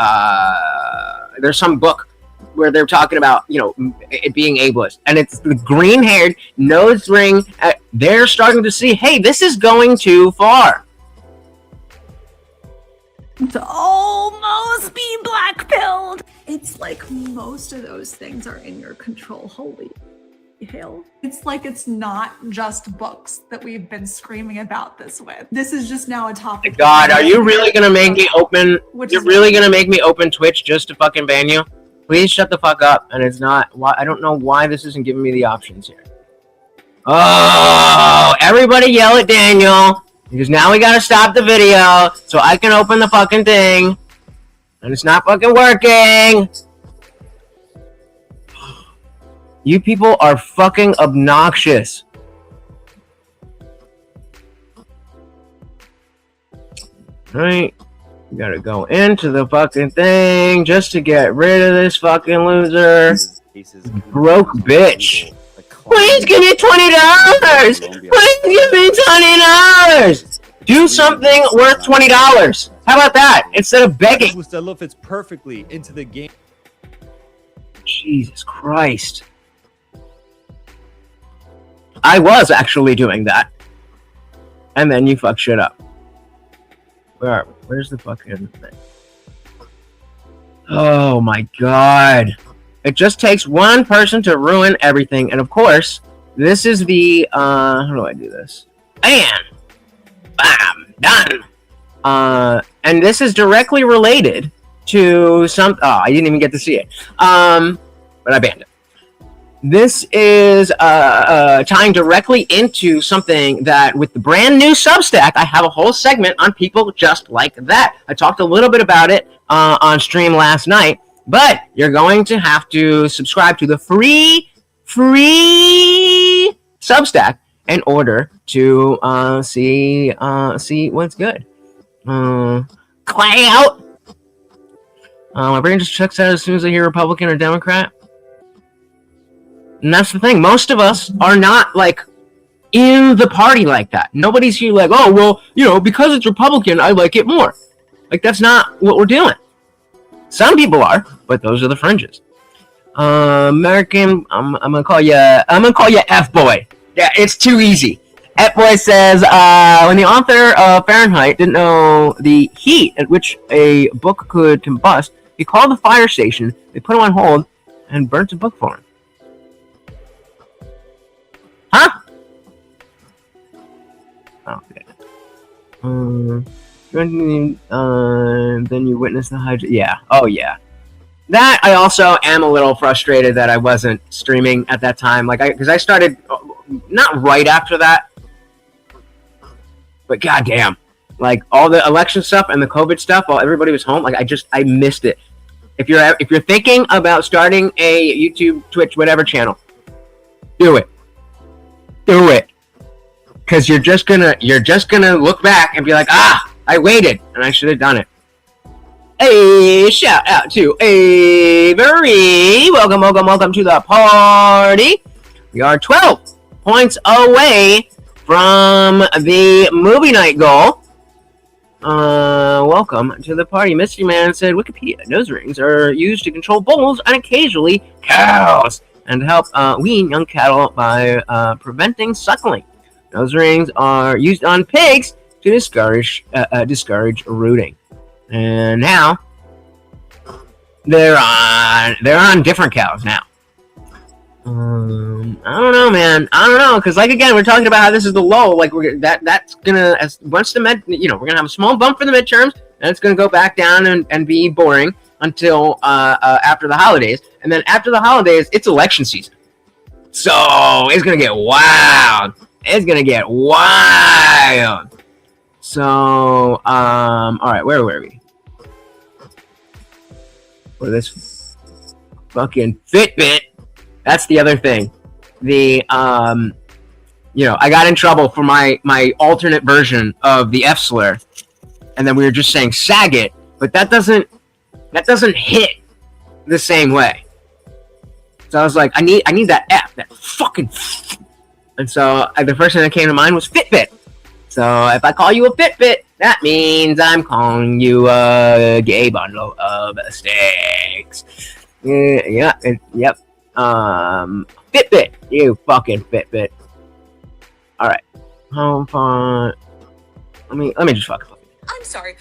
there's some book where they're talking about, you know, it being ableist, and it's the green-haired nose ring. They're starting to see, hey, this is going too far. To almost be black-pilled. It's like most of those things are in your control. Holy hell. It's like it's not just books that we've been screaming about this with. This is just now a topic. God, are you really gonna make me open? You're really gonna make me open Twitch just to fucking ban you? Please shut the fuck up. And it's not. Why? I don't know why this isn't giving me the options here. Oh, everybody yell at Daniel, because now we gotta stop the video so I can open the fucking thing, and it's not fucking working. You people are fucking obnoxious. Right? You gotta go into the fucking thing just to get rid of this fucking loser. Broke bitch. Please give me $20! Please give me $20! Do something worth $20. How about that? Instead of begging. That fits perfectly into the game. Jesus Christ. I was actually doing that. And then you fuck shit up. Where are we? Where's the fucking thing? Oh my god. It just takes one person to ruin everything. And of course, this is the, how do I do this? And bam, done. And this is directly related to some, oh, I didn't even get to see it. But I banned it. This is tying directly into something that with the brand new Substack, I have a whole segment on people just like that. I talked a little bit about it on stream last night, but you're going to have to subscribe to the free Substack in order to see what's good. Clout. My brain just checks out as soon as I hear Republican or Democrat. And that's the thing. Most of us are not, like, in the party like that. Nobody's here like, oh, well, you know, because it's Republican, I like it more. Like, that's not what we're doing. Some people are, but those are the fringes. American, I'm gonna call you F-boy. Yeah, it's too easy. F-boy says, when the author of Fahrenheit didn't know the heat at which a book could combust, he called the fire station, they put him on hold, and burnt the book for him. Huh? Okay. Then you witness the hydra. Yeah. Oh, yeah. That I also am a little frustrated that I wasn't streaming at that time. Like, because I started not right after that, but goddamn, like all the election stuff and the COVID stuff while everybody was home. Like, I missed it. If you're thinking about starting a YouTube, Twitch, whatever channel, do it. Do it. because you're just gonna look back and be like, I waited and I should have done it. Hey, shout out to Avery. Welcome to the party. We are 12 points away from the movie night goal. Welcome to the party. Mystery Man said Wikipedia nose rings are used to control bulls and occasionally cows and help wean young cattle by preventing suckling. Nose rings are used on pigs to discourage rooting. And now they're on different cows now. I don't know, man. I don't know, because like again, we're talking about how this is the low. Like that's gonna once the we're gonna have a small bump for the midterms, and it's gonna go back down and be boring until after the holidays, and then after the holidays, it's election season. So it's gonna get wild. It's gonna get wild. So all right, where were we? For this fucking Fitbit. That's the other thing. The I got in trouble for my alternate version of the F slur, and then we were just saying Saget, but that doesn't hit the same way. So I was like, I need that F, that fucking. And so the first thing that came to mind was Fitbit. So if I call you a Fitbit, that means I'm calling you a gay bundle of sticks. Yep. Fitbit, you fucking Fitbit. All right, home font. Let me just fucking. I'm sorry.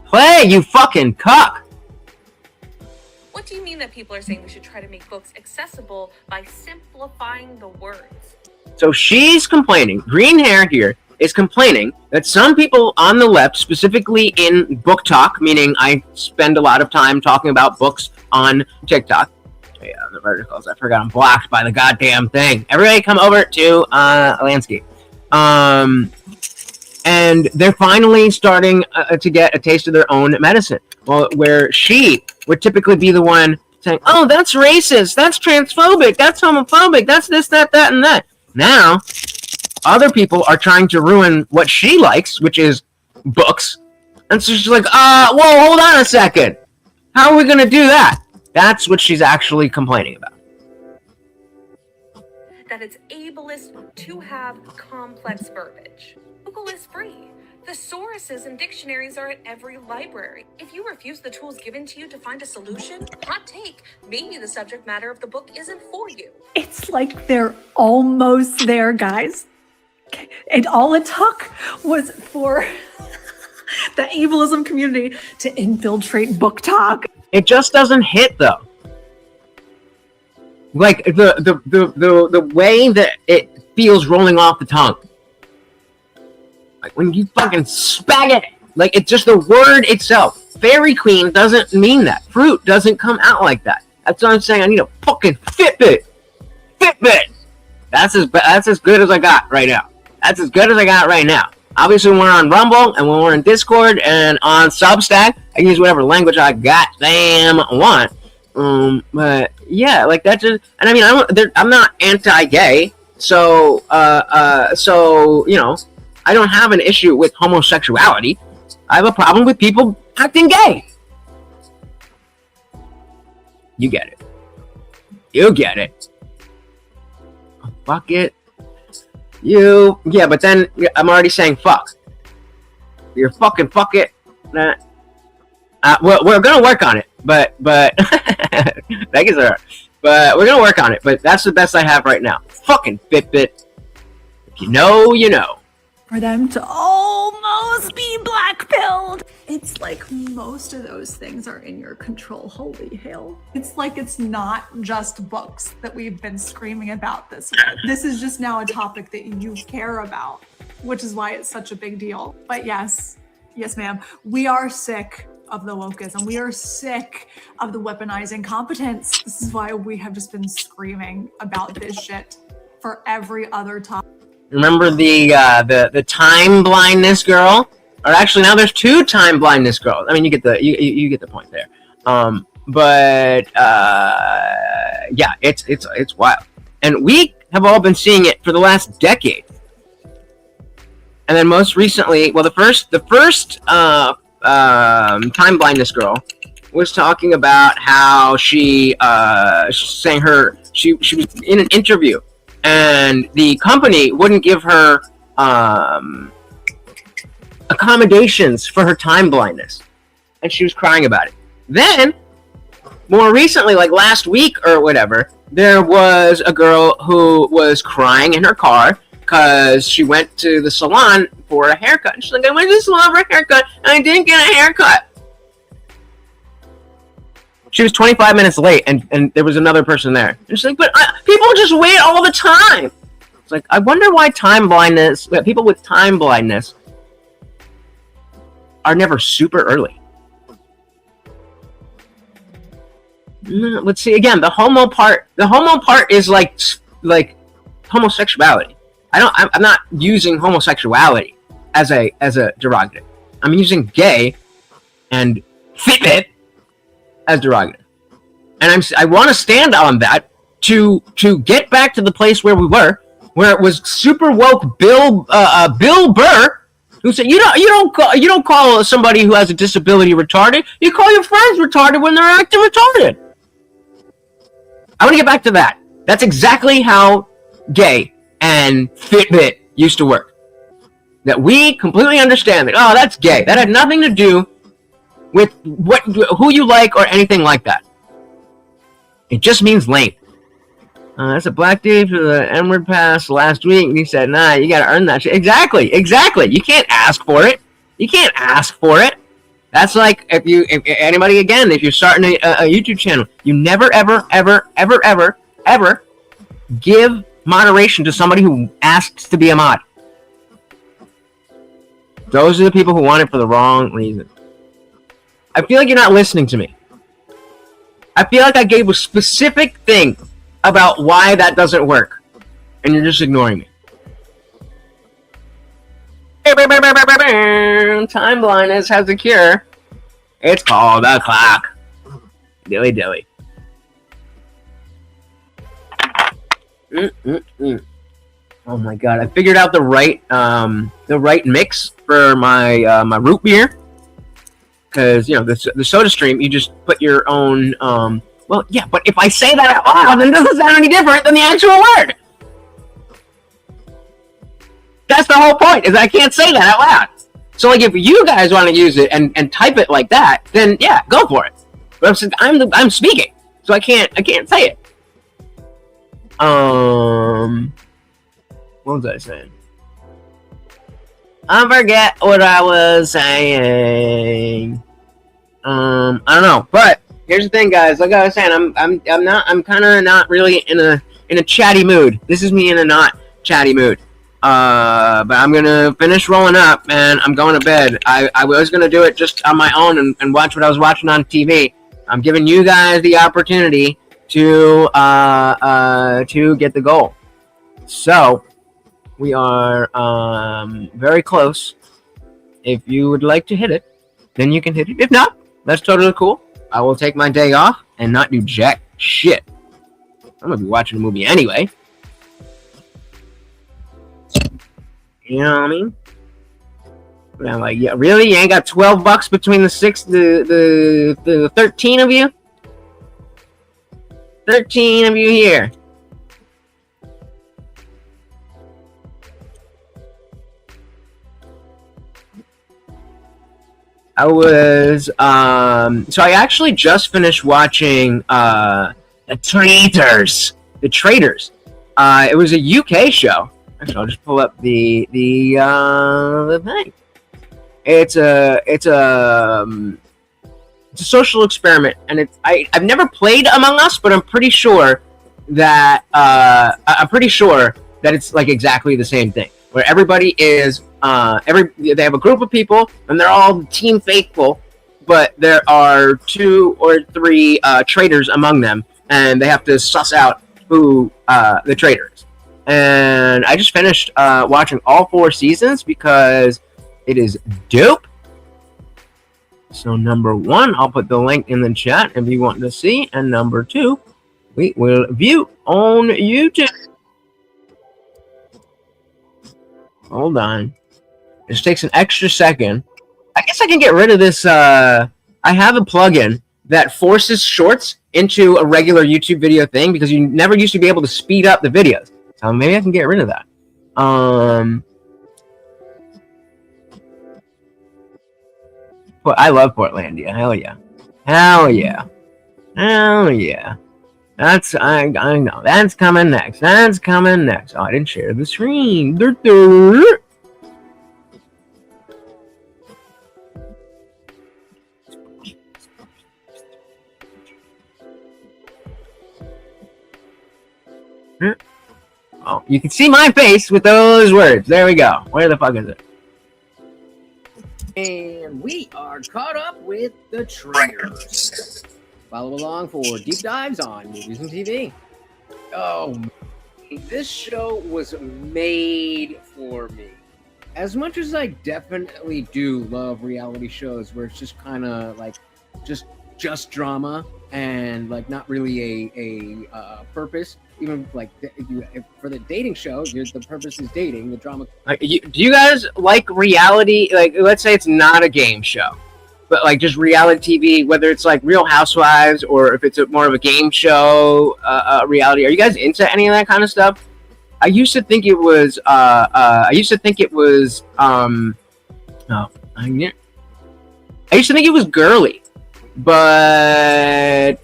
Play, you fucking cuck. What do you mean that people are saying we should try to make books accessible by simplifying the words? So she's complaining. Green hair here is complaining that some people on the left, specifically in book talk, meaning I spend a lot of time talking about books on TikTok. Yeah, the verticals. I forgot I'm blocked by the goddamn thing. Everybody come over to Landscape. And they're finally starting to get a taste of their own medicine. Well, where she would typically be the one saying, oh, that's racist, that's transphobic, that's homophobic, that's this, that, and that. Now, other people are trying to ruin what she likes, which is books. And so she's like, whoa, hold on a second. How are we going to do that? That's what she's actually complaining about. That it's ableist to have complex verbiage. Google is free. Thesauruses and dictionaries are at every library. If you refuse the tools given to you to find a solution, hot take, maybe the subject matter of the book isn't for you. It's like they're almost there, guys. And all it took was for the ableism community to infiltrate book talk. It just doesn't hit though. Like the way that it feels rolling off the tongue. Like when you fucking spag it. Like it's just the word itself. Fairy Queen doesn't mean that. Fruit doesn't come out like that. That's what I'm saying. I need a fucking Fitbit. Fitbit. That's as good as I got right now. That's as good as I got right now. Obviously, when we're on Rumble and when we're in Discord and on Substack, I can use whatever language I goddamn want. But yeah, like that just. And I mean, I'm not anti-gay, so I don't have an issue with homosexuality. I have a problem with people acting gay. You get it. You get it. Oh, fuck it. Yeah, but then I'm already saying fuck. You're fucking fuck it. Nah. We're gonna work on it, but thank you, sir. But we're gonna work on it. But that's the best I have right now. Fucking Fitbit. If you know, you know. For them to almost be black-pilled. It's like most of those things are in your control. Holy hell. It's like it's not just books that we've been screaming about this. This is just now a topic that you care about, which is why it's such a big deal. But yes, ma'am, we are sick of the wokeism. We are sick of the weaponizing competence. This is why we have just been screaming about this shit for every other topic. Remember the time blindness girl? Or actually, now there's 2 time blindness girls. I mean, you get the point there. Yeah, it's wild. And we have all been seeing it for the last decade. And then most recently, well, the first time blindness girl was talking about how she saying she was in an interview and the company wouldn't give her accommodations for her time blindness, and she was crying about it. Then more recently, like last week or whatever, there was a girl who was crying in her car because she went to the salon for a haircut. And she's like, I went to the salon for a haircut and I didn't get a haircut. She was 25 minutes late and there was another person there. And she's like, but people just wait all the time. It's like, I wonder why people with time blindness are never super early. Let's see again. The homo part is like homosexuality. I'm not using homosexuality as a derogative. I'm using gay and Fitbit as derogative, and I want to stand on that to get back to the place where we were, where it was super woke Bill Burr who said you don't call somebody who has a disability retarded. You call your friends retarded when they're acting retarded. I want to get back to that. That's exactly how gay and Fitbit used to work. That we completely understand that, oh, that's gay. That had nothing to do with who you like or anything like that. It just means lame. That's a black dude for the N-word pass last week, and he said, nah, you gotta earn that shit. Exactly. You can't ask for it. That's like if you're starting a YouTube channel, you never, ever give moderation to somebody who asks to be a mod. Those are the people who want it for the wrong reason. I feel like you're not listening to me. I feel like I gave a specific thing about why that doesn't work, and you're just ignoring me. Time blindness has a cure. It's called a clock. Dilly dilly. Oh my god! I figured out the right mix for my my root beer. Because the Soda Stream, you just put your own. Well, yeah, but if I say that out loud, then it doesn't sound any different than the actual word. That's the whole point, is I can't say that out loud. So, like, if you guys want to use it and type it like that, then yeah, go for it. But I'm speaking, so I can't say it. What was I saying? I forget what I was saying. I don't know, but here's the thing, guys. Like I was saying, I'm kind of not really in a chatty mood. This is me in a not chatty mood. But I'm gonna finish rolling up and I'm going to bed. I was gonna do it just on my own and watch what I was watching on TV. I'm giving you guys the opportunity to get the goal. So we are very close. If you would like to hit it, then you can hit it. If not, that's totally cool. I will take my day off and not do jack shit. I'm gonna be watching a movie anyway. You know what I mean? And I'm like, yeah, really? You ain't got $12 between the 13 of you? 13 of you here. I was, so I actually just finished watching, The Traitors. The Traitors. It was a UK show. Actually, I'll just pull up the thing. It's a social experiment, and I've never played Among Us, but I'm pretty sure that it's like exactly the same thing, where everybody is they have a group of people and they're all team faithful, but there are 2 or 3 traitors among them, and they have to suss out who the traitor is. And I just finished watching all 4 seasons because it is dope. So number 1, I'll put the link in the chat if you want to see, and number 2, we will view on YouTube. Hold on. It just takes an extra second. I guess I can get rid of this. I have a plugin that forces shorts into a regular YouTube video thing because you never used to be able to speed up the videos. So maybe I can get rid of that. But I love Portlandia. Hell yeah. Hell yeah. Hell yeah. I know. That's coming next. That's coming next. Oh, I didn't share the screen. Oh, you can see my face with those words. There we go. Where the fuck is it? And we are caught up with the trailers. Follow along for deep dives on movies and TV. Oh, this show was made for me. As much as I definitely do love reality shows where it's just kind of like just drama and like not really a purpose. Even like for the dating show, the purpose is dating. The drama. Do you guys like reality? Like, let's say it's not a game show, but like just reality TV, whether it's like Real Housewives or if it's more of a game show reality. Are you guys into any of that kind of stuff? I used to think it was. I used to think it was girly. But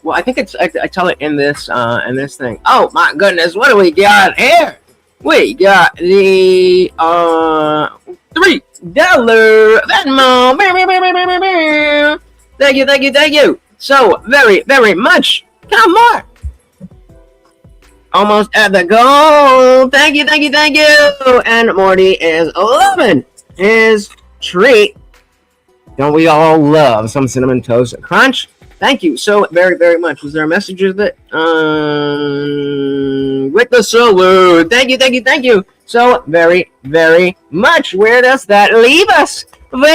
well, I think it's I tell it in this thing. Oh my goodness, what do we got here? We got the $3 Venmo. Thank you so very much. Come on. Almost at the goal. Thank you. And Morty is loving his treat. Don't we all love some Cinnamon Toast Crunch? Thank you so very much. Was there a message that with the salute? Thank you so very much. Where does that leave us? We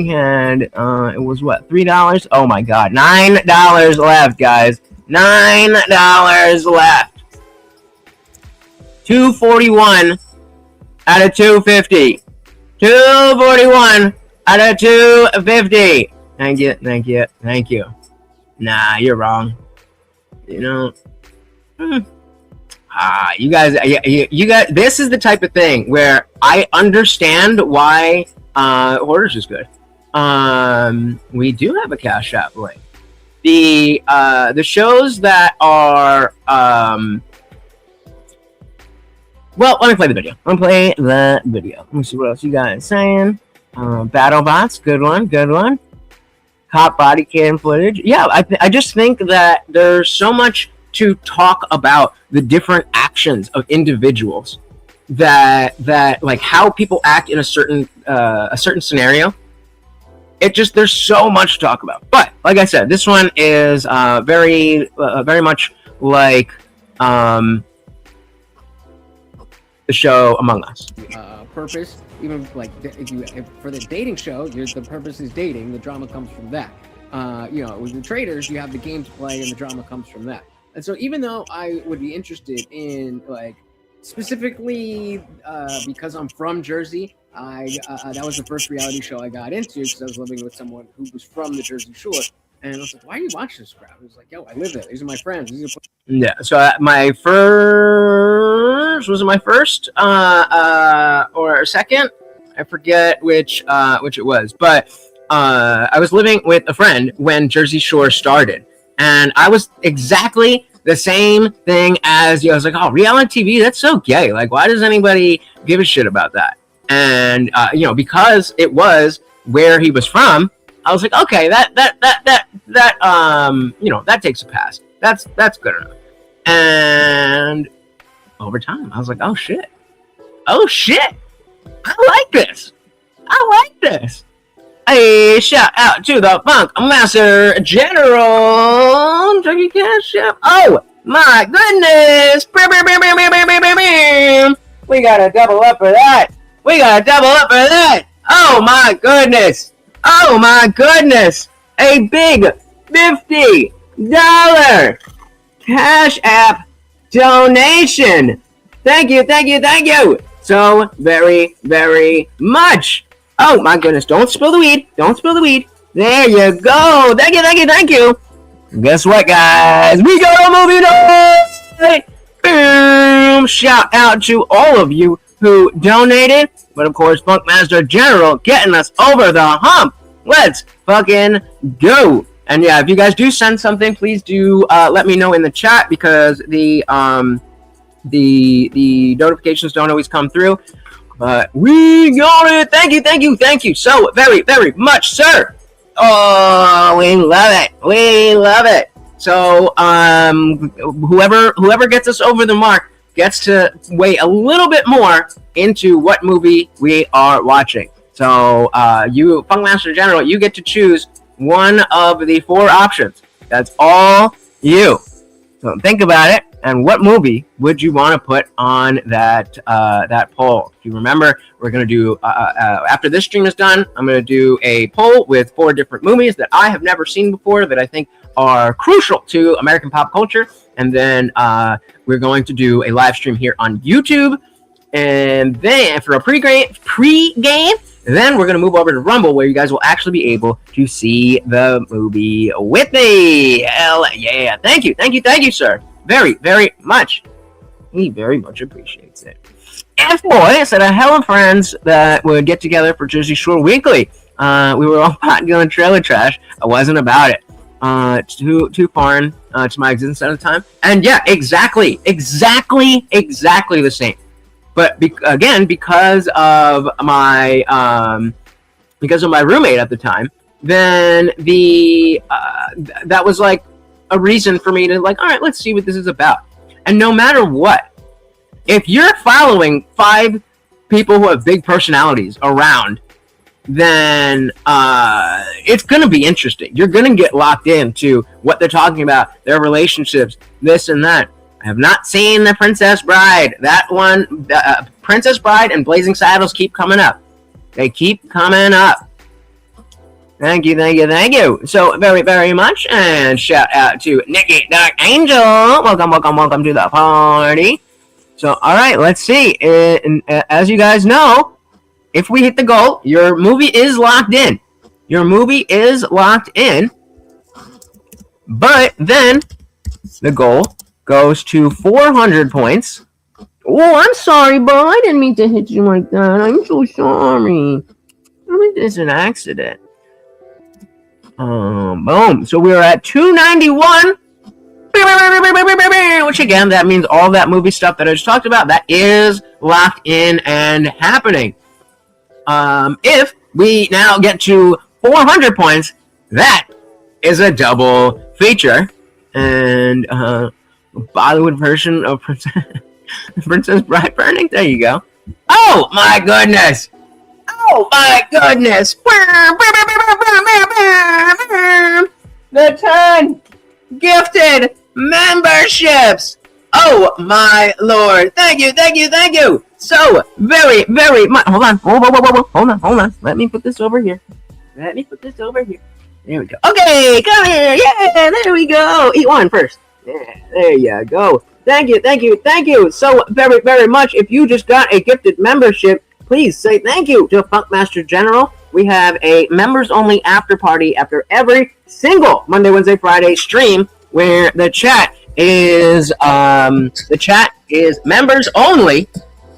had it was what, $3? Oh my god, $9 left, guys. $9 left. 241 out of 250. 241 out of 250. Thank you. Nah, you're wrong. You know. You guys. This is the type of thing where I understand why Hoarders is good. We do have a Cash App link. The shows that are well, let me play the video. Let me see what else you guys saying. BattleBots, good one. Cop body cam footage. Yeah, I just think that there's so much to talk about the different actions of individuals that like how people act in a certain scenario. There's so much to talk about. But like I said, this one is very much like the show Among Us. Purpose, even like for the dating show, the purpose is dating. The drama comes from that. With the traders, you have the game to play, and the drama comes from that. And so, even though I would be interested in like specifically because I'm from Jersey, that was the first reality show I got into because I was living with someone who was from the Jersey Shore. And I was like, why are you watching this crap? He was like, yo, I live there. These are my friends. Yeah, so my first, was it my first or second? I forget which it was. But I was living with a friend when Jersey Shore started. And I was exactly the same thing as you. I was like, oh, reality TV, that's so gay. Like, why does anybody give a shit about that? And, because it was where he was from, I was like, okay, that takes a pass. That's good enough. And over time, I was like, oh shit, I like this. Hey, shout out to the Funk Master General. Turkey Cash App. Oh my goodness! We gotta double up for that. Oh my goodness! A big $50 Cash App donation. Thank you, thank you, thank you so very, very much. Oh my goodness, don't spill the weed. Don't spill the weed. There you go. Thank you, thank you, thank you. And guess what, guys? We got a movie night. Boom. Shout out to all of you who donated. But of course, Funkmaster General getting us over the hump. Let's fucking go. And yeah, if you guys do send something, please do let me know in the chat, because the notifications don't always come through. But we got it. Thank you, thank you, thank you so very, very much, sir. Oh, we love it. We love it. So whoever gets us over the mark gets to weigh a little bit more into what movie we are watching. So you, Funkmaster General, you get to choose one of the 4 options. That's all you. So think about it, and what movie would you want to put on that poll? If you remember, we're going to do, after this stream is done, I'm going to do a poll with 4 different movies that I have never seen before that I think are crucial to American pop culture. And then we're going to do a live stream here on YouTube. And then for a pre-game, then we're going to move over to Rumble, where you guys will actually be able to see the movie with me. Hell yeah. Thank you. Thank you. Thank you, sir. Very, very much. He very much appreciates it. F-Boy said a hell of friends that would get together for Jersey Shore Weekly. We were all pot dealing trailer trash. I wasn't about it. Too foreign to my existence at the time. And yeah, exactly the same. But again, because of my roommate at the time, then that was like a reason for me to like, all right, let's see what this is about. And no matter what, if you're following 5 people who have big personalities around, then it's gonna be interesting. You're gonna get locked into what they're talking about, their relationships, this and that. I have not seen The Princess Bride. That one, Princess Bride and Blazing Saddles keep coming up. They keep coming up. Thank you, thank you, thank you so very, very much. And shout out to Nikki Dark Angel. Welcome, welcome, welcome to the party. So, all right, let's see. As you guys know, if we hit the goal, your movie is locked in. Your movie is locked in. But then the goal goes to 400 points. Oh, I'm sorry, bud. I didn't mean to hit you like that. I'm so sorry. I mean, it's an accident. Boom. So we're at 291. Which again, that means all that movie stuff that I just talked about, that is locked in and happening. If we now get to 400 points, that is a double feature. And Bollywood version of Princess Bride Burning. There you go. Oh my goodness! Oh my goodness! The 10 gifted memberships. Oh my lord! Thank you, thank you, thank you. So very, very much. Hold on, hold on. Let me put this over here. There we go. Okay, come here. Yeah, there we go. Eat one first. Yeah, there you go. Thank you, thank you, thank you so very, very much. If you just got a gifted membership, please say thank you to Funkmaster General. We have a members-only after party after every single Monday, Wednesday, Friday stream, where the chat is members only,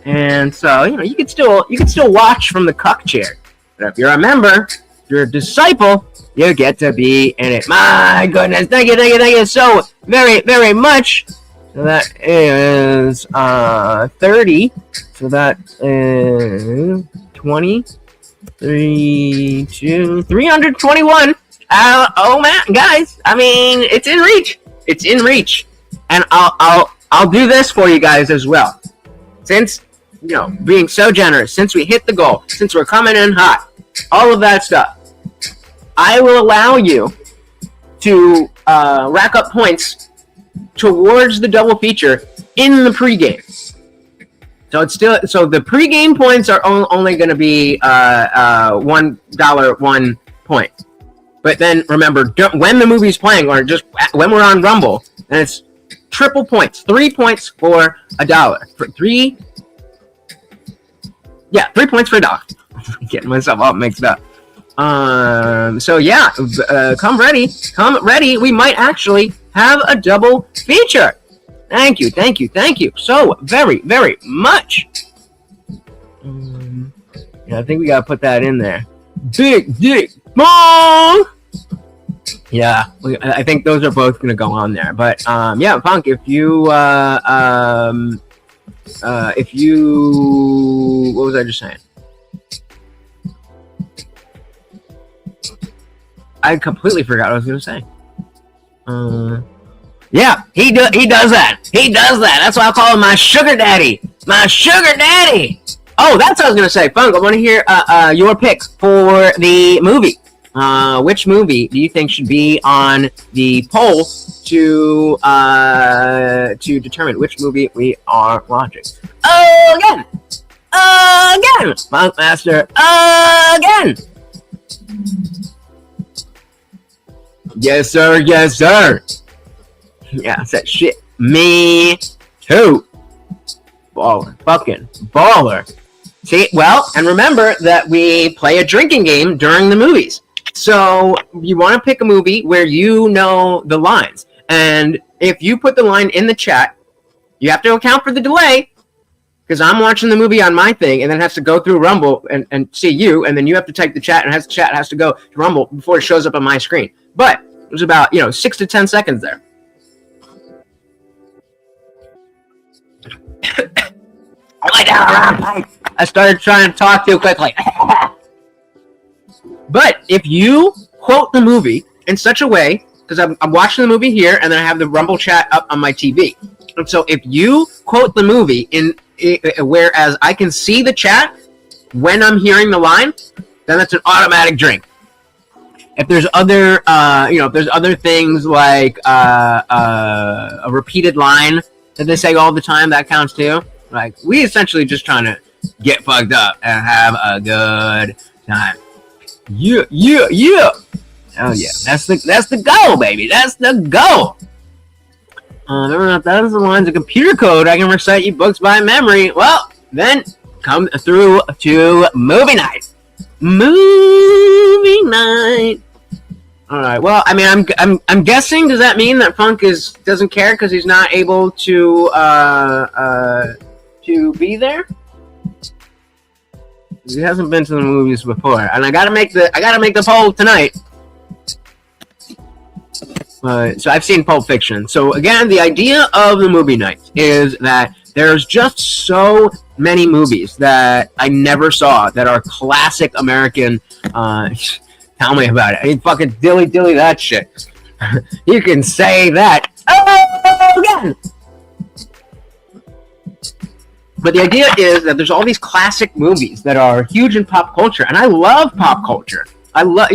and so you can still watch from the cuck chair. But if you're a member, you're a disciple, you get to be in it. My goodness, thank you so very, very much. So that is 30. So that is 20, 321. Oh man, guys, I mean, it's in reach. It's in reach, and I'll do this for you guys as well. Since being so generous, since we hit the goal, since we're coming in hot, all of that stuff, I will allow you to rack up points towards the double feature in the pregame. So the pregame points are only going to be $1 1 point. But then remember, when the movie's playing, or just when we're on Rumble, and it's triple points. 3 points for $1. For 3 points for $1. Getting myself all mixed up. So yeah, come ready. We might actually have a double feature. Thank you so very, very much. Yeah, I think we gotta put that in there. Big Dick Bong. Yeah, I think those are both gonna go on there. But yeah, Punk, if you what was I just saying? I completely forgot what I was gonna say. Yeah, he does that. That's why I call him my sugar daddy. Oh, that's what I was gonna say. Funk, I want to hear your pick for the movie. Which movie do you think should be on the poll to determine which movie we are watching? Again, Funk Master, again. Yes, sir. Yeah, I said shit. Me too. Baller. Fucking baller. See, well, and remember that we play a drinking game during the movies. So you want to pick a movie where you know the lines. And if you put the line in the chat, you have to account for the delay. Because I'm watching the movie on my thing, and then it has to go through Rumble and see you, and then you have to type the chat, and the chat has to go to Rumble before it shows up on my screen. But it was about 6 to 10 seconds there. I started trying to talk too quickly. But if you quote the movie in such a way, because I'm watching the movie here, and then I have the Rumble chat up on my TV. And so if you quote the movie whereas I can see the chat when I'm hearing the line, then that's an automatic drink. If there's other, if there's other things like a repeated line that they say all the time, that counts too. Like, we essentially just trying to get fucked up and have a good time. Yeah. Oh yeah, that's the goal, baby. That's the goal. Remember, if that is the lines of computer code, I can recite you books by memory. Well, then come through to movie night. All right. Well, I mean, I'm guessing. Does that mean that Funk doesn't care because he's not able to be there? He hasn't been to the movies before, and I gotta make the poll tonight. So I've seen Pulp Fiction. So again, the idea of the movie night is that there's just so many movies that I never saw that are classic American. Tell me about it. I mean, fucking dilly that shit. You can say that again. But the idea is that there's all these classic movies that are huge in pop culture, and I love pop culture. I love,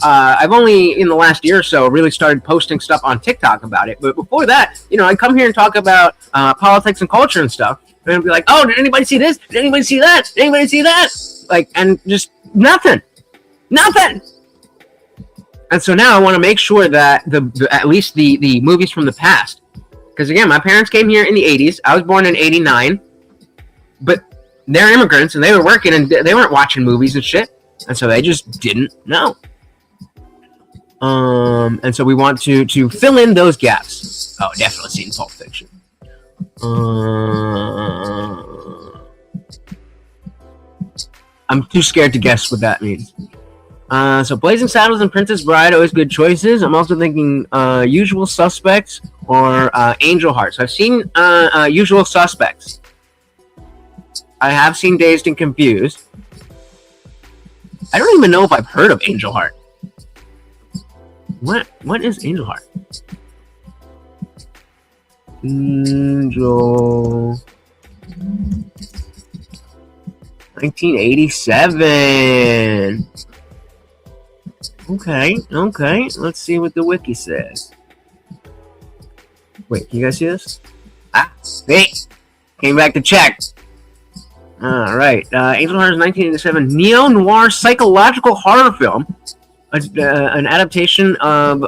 I've only in the last year or so really started posting stuff on TikTok about it. But before that, I come here and talk about politics and culture and stuff, and I'd be like, "Oh, did anybody see this? Did anybody see that? Did anybody see that?" Like, and just nothing. And so now I want to make sure that at least the movies from the past, because again, my parents came here in the 80s. I was born in 89, but they're immigrants and they were working and they weren't watching movies and shit. And so they just didn't know. And so we want to fill in those gaps. Oh, definitely seen Pulp Fiction. I'm too scared to guess what that means. So Blazing Saddles and Princess Bride, always good choices. I'm also thinking Usual Suspects or Angel Heart. So I've seen Usual Suspects. I have seen Dazed and Confused. I don't even know if I've heard of Angel Heart. What is Angel Heart? Angel 1987. Okay. Let's see what the wiki says. Wait, can you guys see this? Hey, came back to check. All right, Angel Heart is 1987 neo-noir psychological horror film an adaptation of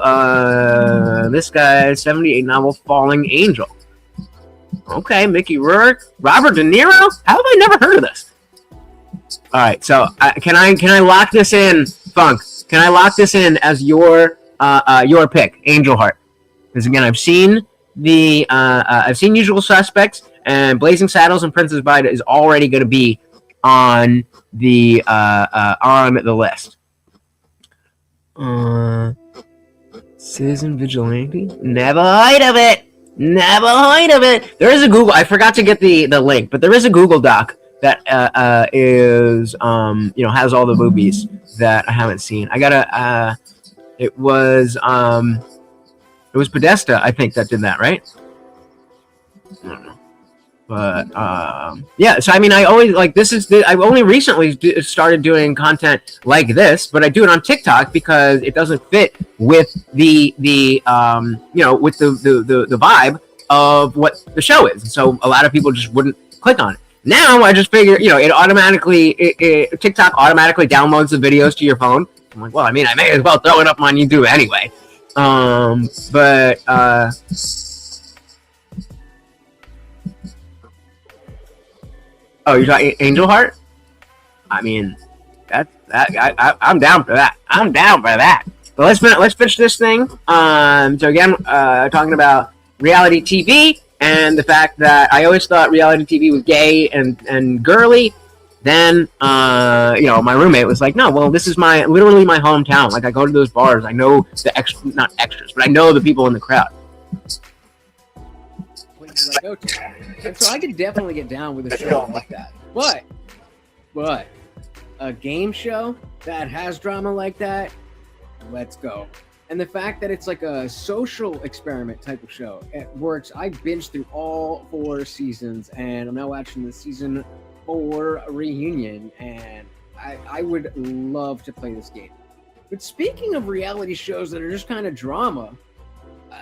this guy's 78 novel Falling Angel. Okay, Mickey Rourke, Robert De Niro. How have I never heard of this? All right, so can I lock this in, Funk? Can I lock this in as your pick, Angel Heart? Because again, I've seen Usual Suspects, and Blazing Saddles and Princess Bride is already going to be on the list. Citizen Vigilante. Never heard of it. Never heard of it. There is a Google. I forgot to get the link, but there is a Google Doc that is has all the movies that I haven't seen. I gotta. It was Podesta, I think, that did that, right? I don't know. But yeah, so I mean, I always I've only recently started doing content like this, but I do it on TikTok because it doesn't fit with the with the vibe of what the show is. So a lot of people just wouldn't click on it. Now I just figure, it automatically TikTok automatically downloads the videos to your phone. I'm like, well, I mean, I may as well throw it up on YouTube anyway. Oh, you're talking Angel Heart? I mean, I'm down for that. I'm down for that. But let's finish this thing. So again, talking about reality TV and the fact that I always thought reality TV was gay and girly. Then, my roommate was like, no, well, this is literally my hometown. Like, I go to those bars. I know the not extras, but I know the people in the crowd. And so I could definitely get down with a show like that. But a game show that has drama like that, let's go. And the fact that it's like a social experiment type of show, it works. I binged through all 4 seasons, and I'm now watching the season 4 reunion, and I would love to play this game. But speaking of reality shows that are just kind of drama,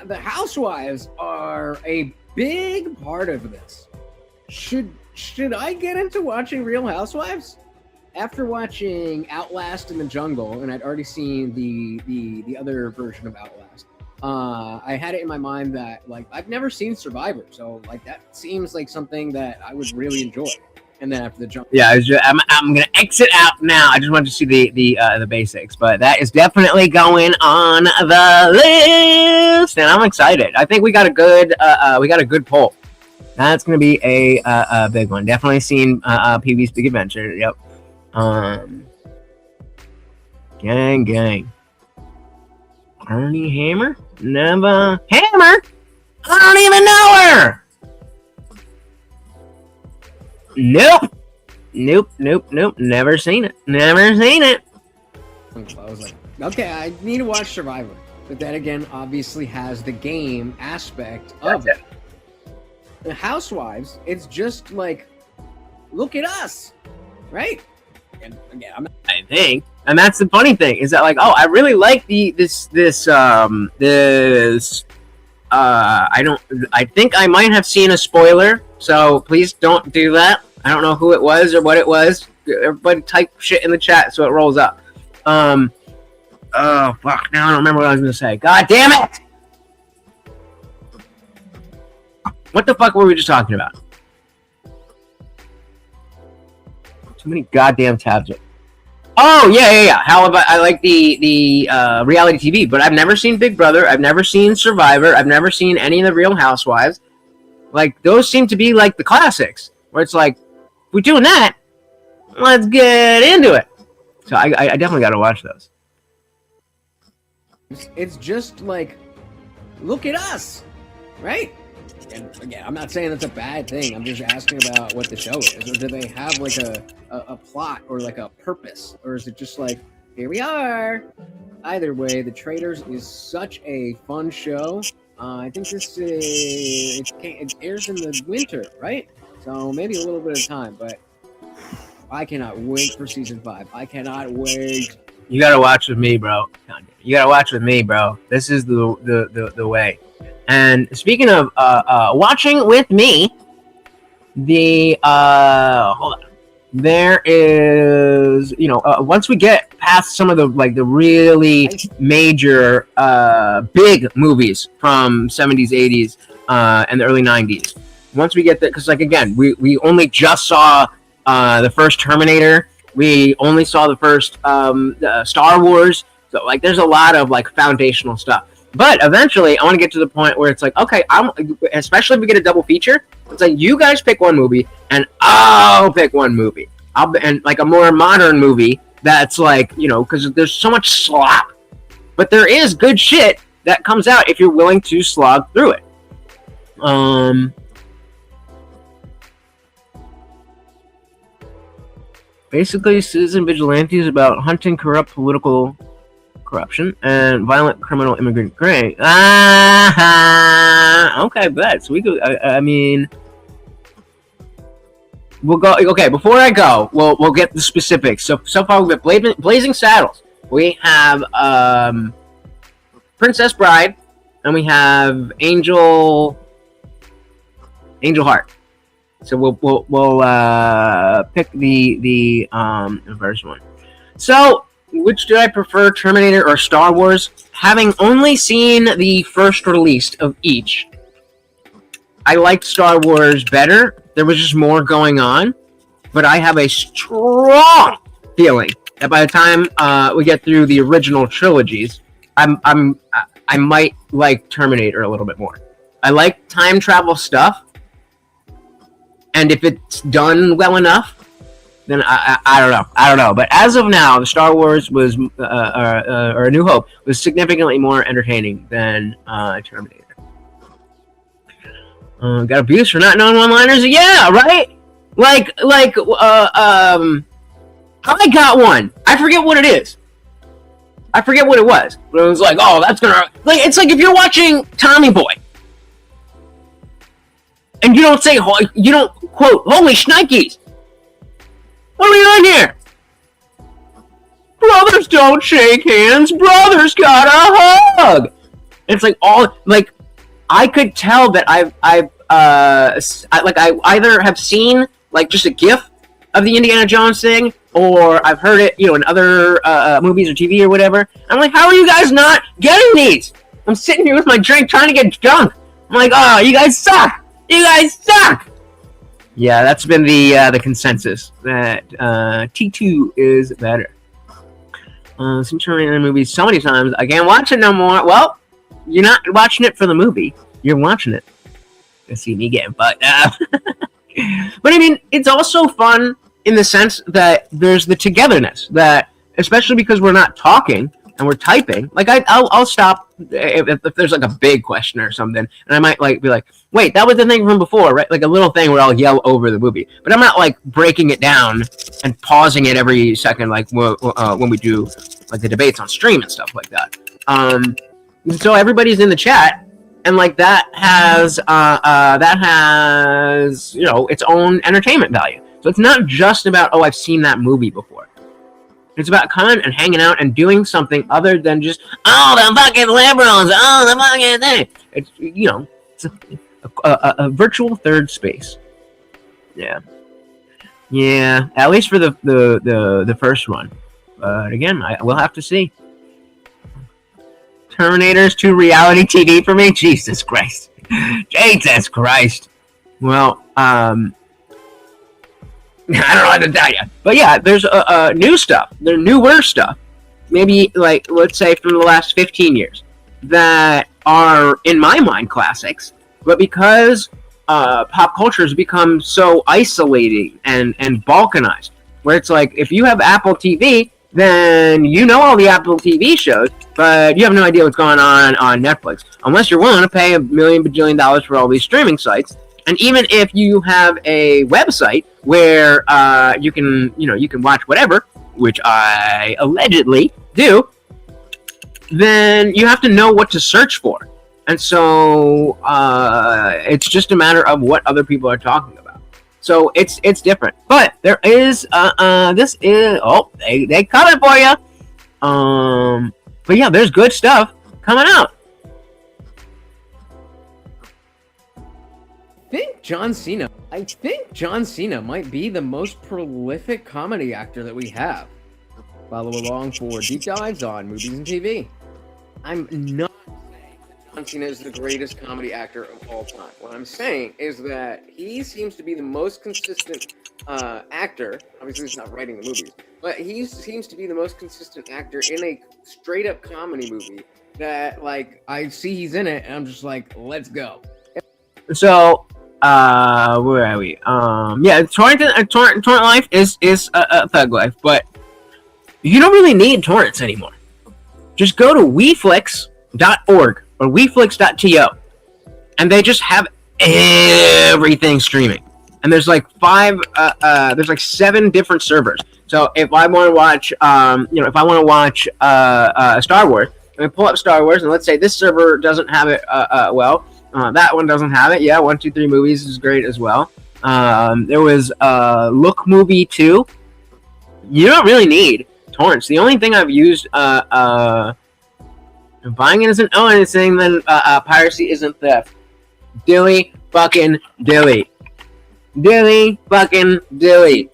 the Housewives are a big part of this. Should I get into watching Real Housewives? After watching Outlast in the Jungle, and I'd already seen the other version of Outlast, I had it in my mind that I've never seen Survivor, so that seems like something that I would really enjoy. And then after the jump, yeah, I'm gonna exit out now. I just wanted to see the basics, but that is definitely going on the list, and I'm excited. I think we got a good poll. That's gonna be a big one. Definitely seen PB's Big Adventure. Yep. Gang. Arnie Hammer? Never Hammer? I don't even know her. Nope. Never seen it. I was like, okay, I need to watch Survivor. But that again obviously has the game aspect of it. The Housewives, it's just like, look at us, right? And again, I think, and that's the funny thing is that I really like this. I think I might have seen a spoiler, so please don't do that. I don't know who it was or what it was. Everybody type shit in the chat so it rolls up. Oh fuck! Now I don't remember what I was gonna say. God damn it! What the fuck were we just talking about? Too many goddamn tabs. Oh yeah. How about I like the reality TV, but I've never seen Big Brother. I've never seen Survivor. I've never seen any of the Real Housewives. Those seem to be the classics, where it's we're doing that. Let's get into it. So I definitely got to watch those. It's just look at us, right? And again, I'm not saying that's a bad thing. I'm just asking about what the show is. Or do they have a plot or a purpose? Or is it just here we are? Either way, The Traitors is such a fun show. I think it airs in the winter, right? So maybe a little bit of time, but I cannot wait for season 5. I cannot wait. You gotta watch with me, bro. You gotta watch with me, bro. This is the way. And speaking of watching with me, hold on. there is, once we get past some of the really major big movies from 70s, 80s, and the early 90s. Once we get that, because again, we only just saw the first Terminator. We only saw the first Star Wars. So there's a lot of foundational stuff. But eventually, I want to get to the point where it's okay, especially if we get a double feature, it's you guys pick one movie, and I'll pick one movie. And a more modern movie that's because there's so much slop. But there is good shit that comes out if you're willing to slog through it. Basically, Citizen Vigilante is about hunting corrupt political corruption and violent criminal immigrant gang. Okay, bet. So we could. I mean, we'll go. Okay, before I go, we'll get the specifics. So far we've got Blazing Saddles. We have Princess Bride, and we have Angel Heart. So we'll pick the first one. So, which do I prefer, Terminator or Star Wars? Having only seen the first release of each, I liked Star Wars better. There was just more going on, but I have a strong feeling that by the time we get through the original trilogies, I might like Terminator a little bit more. I like time travel stuff, and if it's done well enough, then I don't know. But as of now, the Star Wars was or A New Hope was significantly more entertaining than Terminator. Got abused for not knowing one-liners? Yeah, right. I got one. I forget what it is. I forget what it was. But it was oh, that's gonna it's if you're watching Tommy Boy, and you don't quote, "Holy shnikes! What are we doing here? Brothers don't shake hands. Brothers gotta hug." It's I could tell that I either have seen just a GIF of the Indiana Jones thing, or I've heard it, in other movies or TV or whatever. I'm how are you guys not getting these? I'm sitting here with my drink trying to get drunk. I'm oh, you guys suck. You guys suck. Yeah, that's been the consensus that T2 is better. Some Terminator movies so many times I can't watch it no more. Well, you're not watching it for the movie. You're watching it to see me getting fucked up. But I mean, it's also fun in the sense that there's the togetherness that, especially because we're not talking and we're typing. I'll stop if there's a big question or something, and I might be wait, that was the thing from before, right? A little thing where I'll yell over the movie, but I'm not breaking it down and pausing it every second when we do the debates on stream and stuff like that. So everybody's in the chat, and that has its own entertainment value. So it's not just about, oh, I've seen that movie before. It's about coming and hanging out and doing something other than just, oh, the fucking liberals, oh, the fucking thing. It's, it's a virtual third space. Yeah. Yeah, at least for the first one. But again, we'll have to see. Terminator's too reality TV for me? Jesus Christ. Jesus Christ. Well, I don't know how to tell you. But yeah, there's new stuff. There's newer stuff. Maybe, let's say from the last 15 years that are, in my mind, classics. But because pop culture has become so isolating and balkanized, where it's if you have Apple TV, then you know all the Apple TV shows, but you have no idea what's going on Netflix. Unless you're willing to pay $1 million bajillion for all these streaming sites. And even if you have a website where you can watch whatever, which I allegedly do, then you have to know what to search for. And so it's just a matter of what other people are talking about. So it's different. But there is they coming for you. But yeah, there's good stuff coming out. I think John Cena. I think John Cena might be the most prolific comedy actor that we have. Follow along for deep dives on movies and TV. I'm not saying that John Cena is the greatest comedy actor of all time. What I'm saying is that he seems to be the most consistent actor. Obviously, he's not writing the movies, but he seems to be the most consistent actor in a straight up comedy movie that, like, I see he's in it and I'm just like, let's go. So, where are we? Yeah, torrent life is a thug life, but you don't really need torrents anymore. Just go to WeFlix.org or WeFlix.to, and they just have everything streaming. And there's like 7 different servers. So if I want to watch, Star Wars, I pull up Star Wars, and let's say this server doesn't have it. That one doesn't have it. Yeah, 123 Movies is great as well. There was Look Movie 2. You don't really need torrents. The only thing I've used buying it isn't anything, then piracy isn't theft. Dilly fucking dilly. Dilly fucking dilly.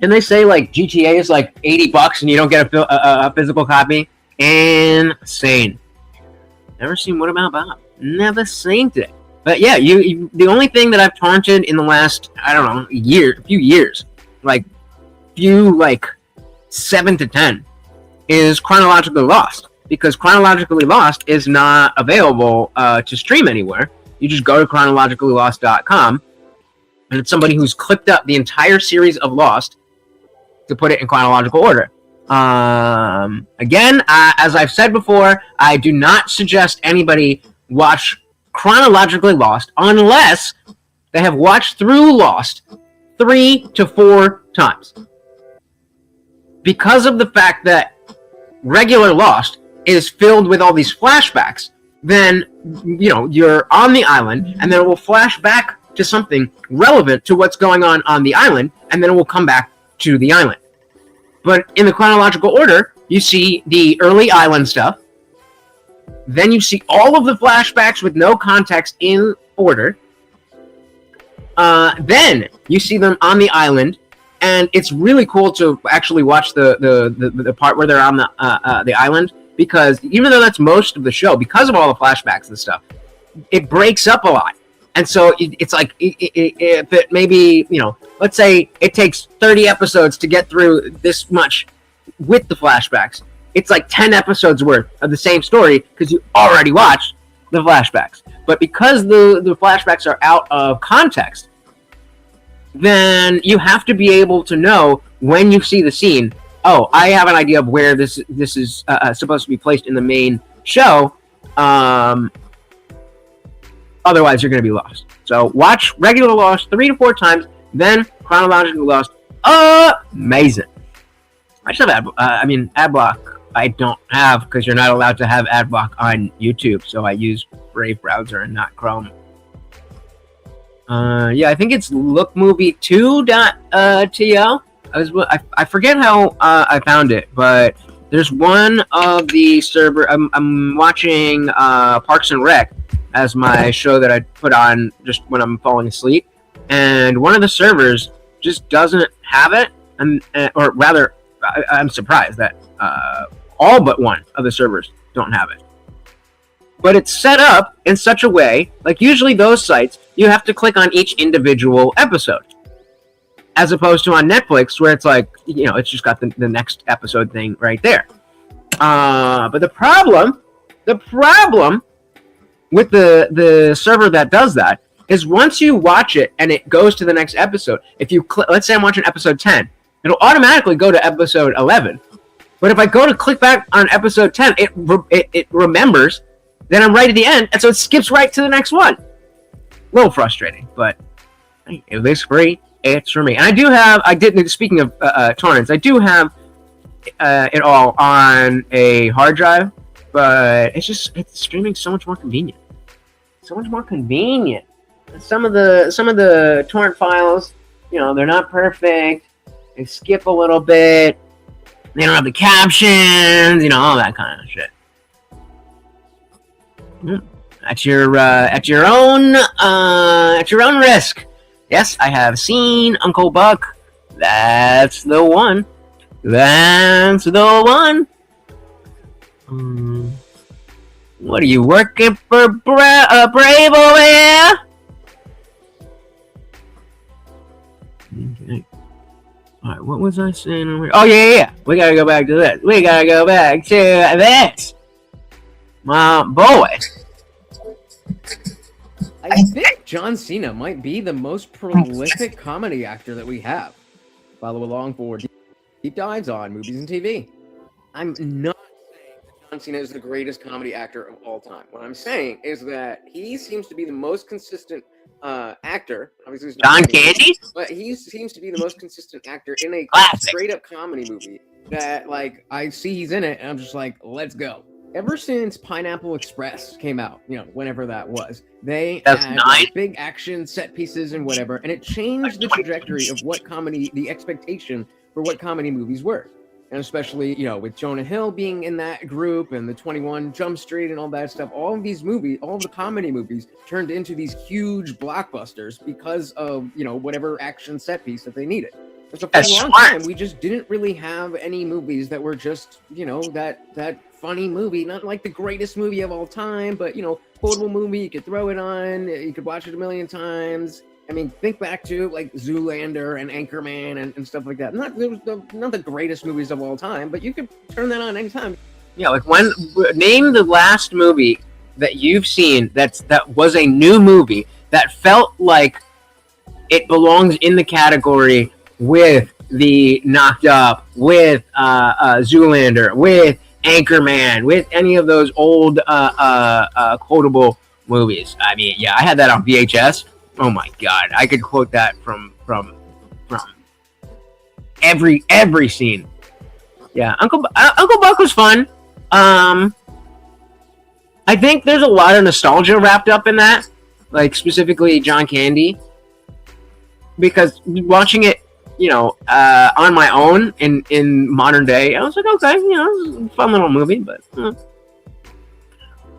And they say like GTA is like $80 and you don't get a physical copy. Insane. Never seen What About Bob? Never seen it. But yeah, you the only thing that I've torrented in the last, I don't know, few years, like 7 to 10, is Chronologically Lost, because Chronologically Lost is not available to stream anywhere. You just go to chronologicallylost.com, and it's somebody who's clipped up the entire series of Lost to put it in chronological order. Again, as I've said before, I do not suggest anybody watch Chronologically Lost unless they have watched through Lost 3 to 4 times. Because of the fact that regular Lost is filled with all these flashbacks, then, you're on the island, and then it will flash back to something relevant to what's going on the island, and then it will come back to the island. But in the chronological order, you see the early island stuff, then you see all of the flashbacks with no context in order, then you see them on the island, and it's really cool to actually watch the part where they're on the island, because even though that's most of the show, because of all the flashbacks and stuff, it breaks up a lot. And so it's like, if it maybe, let's say it takes 30 episodes to get through this much with the flashbacks, it's like 10 episodes worth of the same story because you already watched the flashbacks. But because the flashbacks are out of context, then you have to be able to know when you see the scene, oh, I have an idea of where this is supposed to be placed in the main show. Otherwise, you're going to be lost. So watch regular Lost 3 to 4 times, then Chronologically Lost. Amazing. I just have ad block. I don't have, because you're not allowed to have ad block on YouTube. So I use Brave browser and not Chrome. Yeah, I think it's lookmovie2.to. I forget how I found it, but there's one of the server. I'm watching Parks and Rec as my show that I put on just when I'm falling asleep, and one of the servers just doesn't have it, or rather, I'm surprised that all but one of the servers don't have it. But it's set up in such a way, like usually those sites, you have to click on each individual episode, as opposed to on Netflix, where it's like, it's just got the next episode thing right there. But the problem with the server that does that is once you watch it and it goes to the next episode, if you let's say I'm watching episode 10, it'll automatically go to episode 11. But if I go to click back on episode 10, it remembers that I'm right at the end, and so it skips right to the next one. A little frustrating, but hey, if it's free, it's for me. And speaking of torrents, I do have it all on a hard drive, but it's streaming so much more convenient. So much more convenient. Some of the torrent files, they're not perfect. They skip a little bit. They don't have the captions, all that kind of shit. at your own risk. Yes, I have seen Uncle Buck. That's the one. That's the one. What are you working for, Brave over here? Okay. Alright, what was I saying over here? Oh, yeah. We gotta go back to this. We gotta go back to this. My boy. I think John Cena might be the most prolific comedy actor that we have. Follow along for deep dives on movies and TV. I'm not saying that John Cena is the greatest comedy actor of all time. What I'm saying is that he seems to be the most consistent actor. Obviously, he's not John Candy? but he seems to be the most consistent actor in a Classic. straight up comedy movie that, like, I see he's in it and I'm just like, let's go. Ever since Pineapple Express came out, whenever that was, they had like, big action set pieces and whatever, and it changed the trajectory of what comedy, the expectation for what comedy movies were. And especially, with Jonah Hill being in that group and the 21 Jump Street and all that stuff, all of these movies, all of the comedy movies turned into these huge blockbusters because of, whatever action set piece that they needed. And so for a long time, we just didn't really have any movies that were just, that funny movie, not like the greatest movie of all time, but, quotable movie, you could throw it on, you could watch it a million times. I mean, think back to like Zoolander and Anchorman and stuff like that. Not the greatest movies of all time, but you could turn that on anytime. Yeah, like name the last movie that you've seen that was a new movie that felt like it belongs in the category with the Knocked Up, with Zoolander, with Anchorman, with any of those old quotable movies. I mean, yeah, I had that on VHS. Oh my god, I could quote that from every scene. Yeah, Uncle Buck was fun. I think there's a lot of nostalgia wrapped up in that, like specifically John Candy, because watching it, on my own in modern day, I was like, okay, it's a fun little movie, but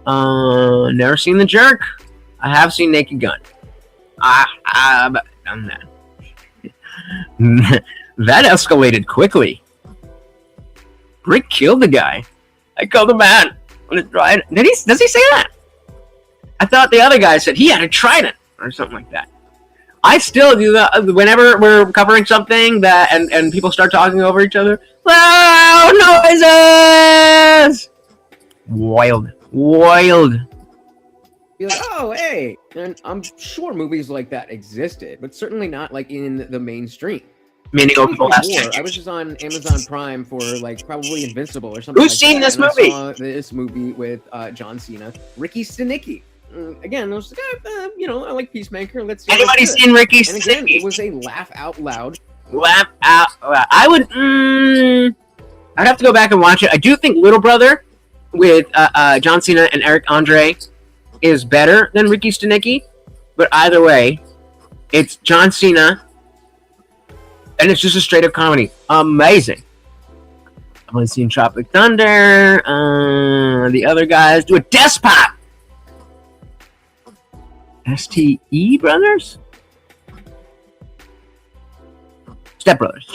never seen The Jerk. I have seen Naked Gun. I've done that. That escalated quickly. Rick killed the guy. I killed a man on a trident. Does he say that? I thought the other guy said he had a trident or something like that. I still do that whenever we're covering something that and people start talking over each other. Loud noises! Wild. Be like, oh, hey! And I'm sure movies like that existed, but certainly not like in the mainstream. Meaning over the last 10 I was just on Amazon Prime for like probably Invincible or something. Who's seen this movie? I saw this movie with John Cena, Ricky Stenicki. Again, I was like, I like Peacemaker. Let's see. Anybody seen Ricky And again, Stenicki? it was a laugh out loud. Laugh out loud. I would. I'd have to go back and watch it. I do think Little Brother with John Cena and Eric Andre is better than Ricky Stenicki, but either way, it's John Cena, and it's just a straight up comedy. Amazing. I've only seen Tropic Thunder. The other guys do a Despot. STE Brothers? Step Brothers.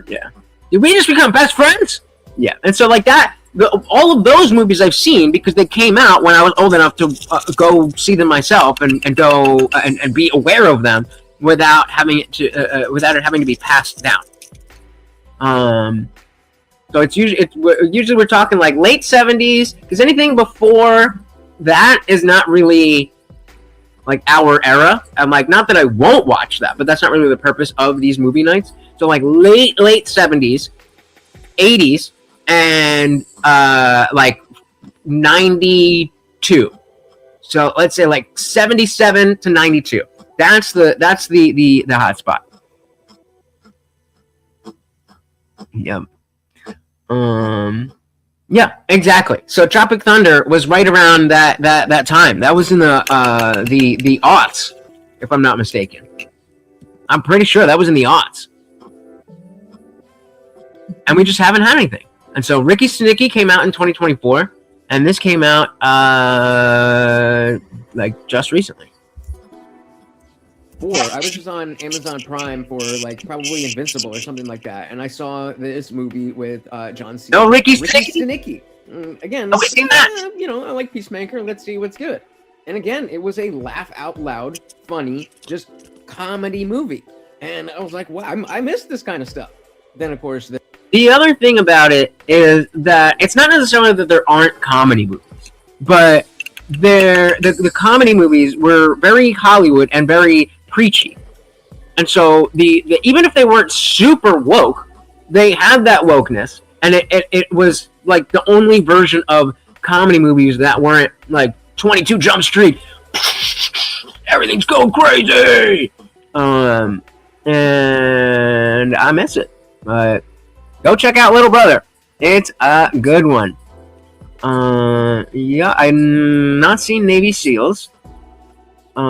Yeah. Did we just become best friends? Yeah. And so like that, all of those movies I've seen because they came out when I was old enough to go see them myself and go and be aware of them without having it having to be passed down. So it's usually we're talking like late 70s, because anything before that is not really like our era. I'm like, not that I won't watch that, but that's not really the purpose of these movie nights. So like late 70s, 80s, and like 92. So let's say like 77 to 92. That's the hot spot. Yep. Yeah, exactly. So Tropic Thunder was right around that time. That was in the aughts, if I'm not mistaken. I'm pretty sure that was in the aughts. And we just haven't had anything. And so Ricky Stenicki came out in 2024, and this came out like just recently. I was just on Amazon Prime for like probably Invincible or something like that, and I saw this movie with John Cena. No, Ricky Stenicki. Again, Oh, we've seen that. you know, I like Peacemaker. Let's see what's good. And again, it was a laugh out loud, funny, just comedy movie. And I was like, wow, I missed this kind of stuff. Then, of course, The other thing about it is that it's not necessarily that there aren't comedy movies, but the comedy movies were very Hollywood and very preachy. And so the even if they weren't super woke, they had that wokeness, and it was like the only version of comedy movies that weren't like 22 Jump Street, everything's going crazy. And I miss it. But go check out Little Brother. It's a good one. Yeah, I've not seen Navy SEALs. I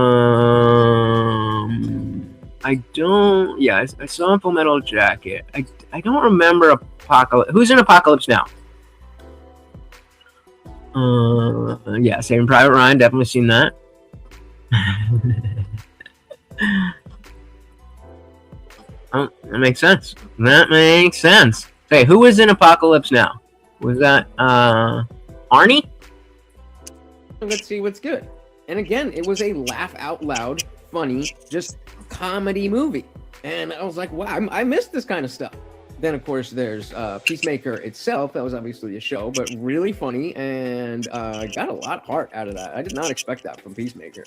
don't. Yeah, I saw Full Metal Jacket. I don't remember Apocalypse. Who's in Apocalypse Now? Yeah, Saving Private Ryan. Definitely seen that. Oh, that makes sense. That makes sense. Hey, who was in Apocalypse Now? Was that Arnie? let's see what's good. And again, it was a laugh out loud, funny, just comedy movie. And I was like, wow, I missed this kind of stuff. Then, of course, there's Peacemaker itself. That was obviously a show, but really funny, and got a lot of heart out of that. I did not expect that from Peacemaker.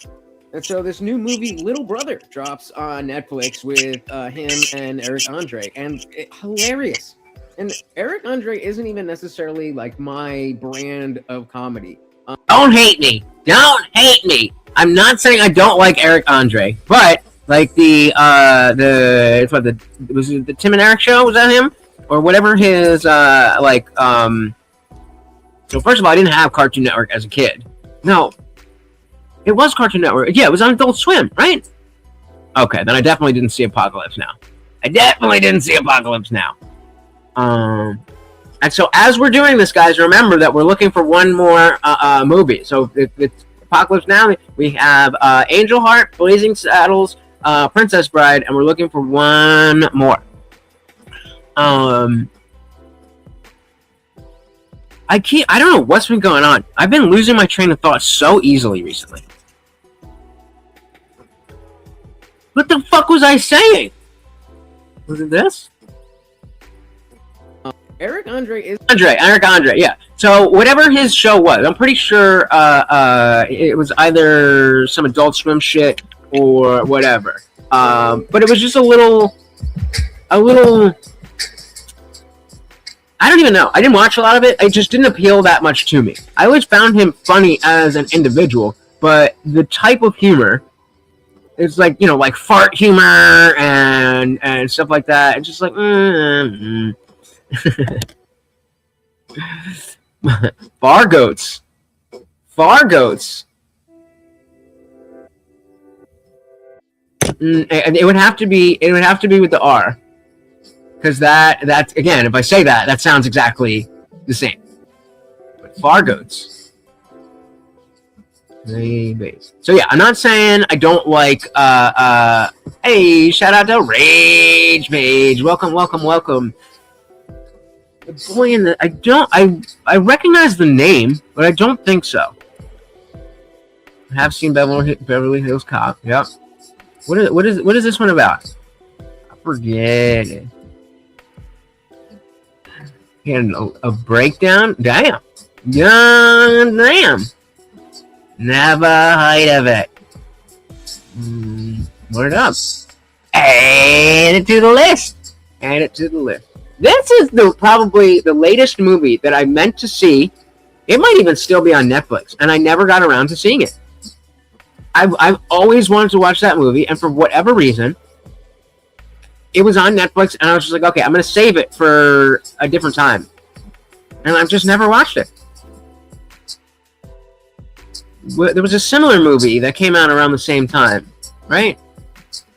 And so this new movie, Little Brother, drops on Netflix with him and Eric Andre, and hilarious. And Eric Andre isn't even necessarily like my brand of comedy. Don't hate me. Don't hate me. I'm not saying I don't like Eric Andre, but like was it the Tim and Eric show? Was that him or whatever his So first of all, I didn't have Cartoon Network as a kid. No, it was Cartoon Network. Yeah, it was on Adult Swim, right? Okay, then I definitely didn't see Apocalypse Now. And so as we're doing this, guys, remember that we're looking for one more movie. So if it's Apocalypse Now, we have Angel Heart, Blazing Saddles, Princess Bride, and we're looking for one more. I don't know what's been going on. I've been losing my train of thought so easily recently. What the fuck was I saying? Was it this? Eric Andre, yeah. So whatever his show was, I'm pretty sure it was either some Adult Swim shit or whatever. But it was just a little. I don't even know. I didn't watch a lot of it. It just didn't appeal that much to me. I always found him funny as an individual, but the type of humor, it's like, you know, like fart humor and stuff like that. It's just like, Fargoats. And it would have to be with the R, because that's again, if I say that sounds exactly the same. But Fargoats. So yeah, I'm not saying I don't like. Hey, shout out to Rage Page. Welcome. The boy in the I recognize the name, but I don't think so. I have seen Beverly Hills Cop. Yep. What is this one about? I forget it. And a breakdown. Damn. Never heard of it. Word up. Add it to the list. This is probably the latest movie that I meant to see. It might even still be on Netflix, and I never got around to seeing it. I've always wanted to watch that movie, and for whatever reason, it was on Netflix, and I was just like, okay, I'm going to save it for a different time. And I've just never watched it. There was a similar movie that came out around the same time, right?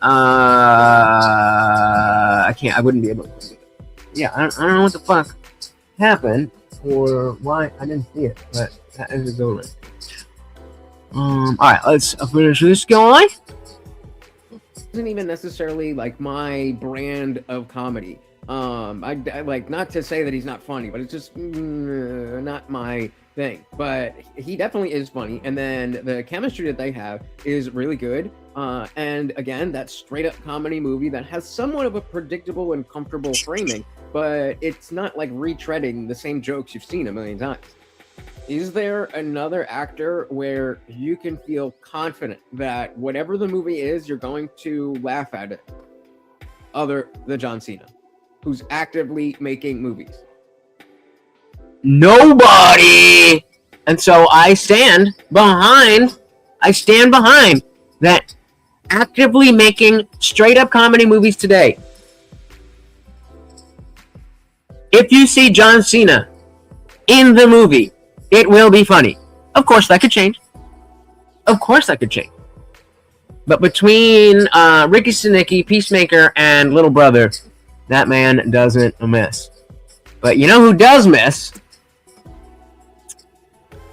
I wouldn't be able to. Yeah, I don't know what the fuck happened or why I didn't see it, but that is a good All right, let's finish this guy. Isn't even necessarily like my brand of comedy. I like, not to say that he's not funny, but it's just not my thing. But he definitely is funny, and then the chemistry that they have is really good. And again, that straight up comedy movie that has somewhat of a predictable and comfortable framing, but it's not like retreading the same jokes you've seen a million times. Is there another actor where you can feel confident that whatever the movie is, you're going to laugh at it, other than John Cena, who's actively making movies? Nobody. And so I stand behind that actively making straight up comedy movies today. If you see John Cena in the movie, it will be funny. Of course, that could change. But between Ricky Stenicki, Peacemaker, and Little Brother, that man doesn't miss. But you know who does miss?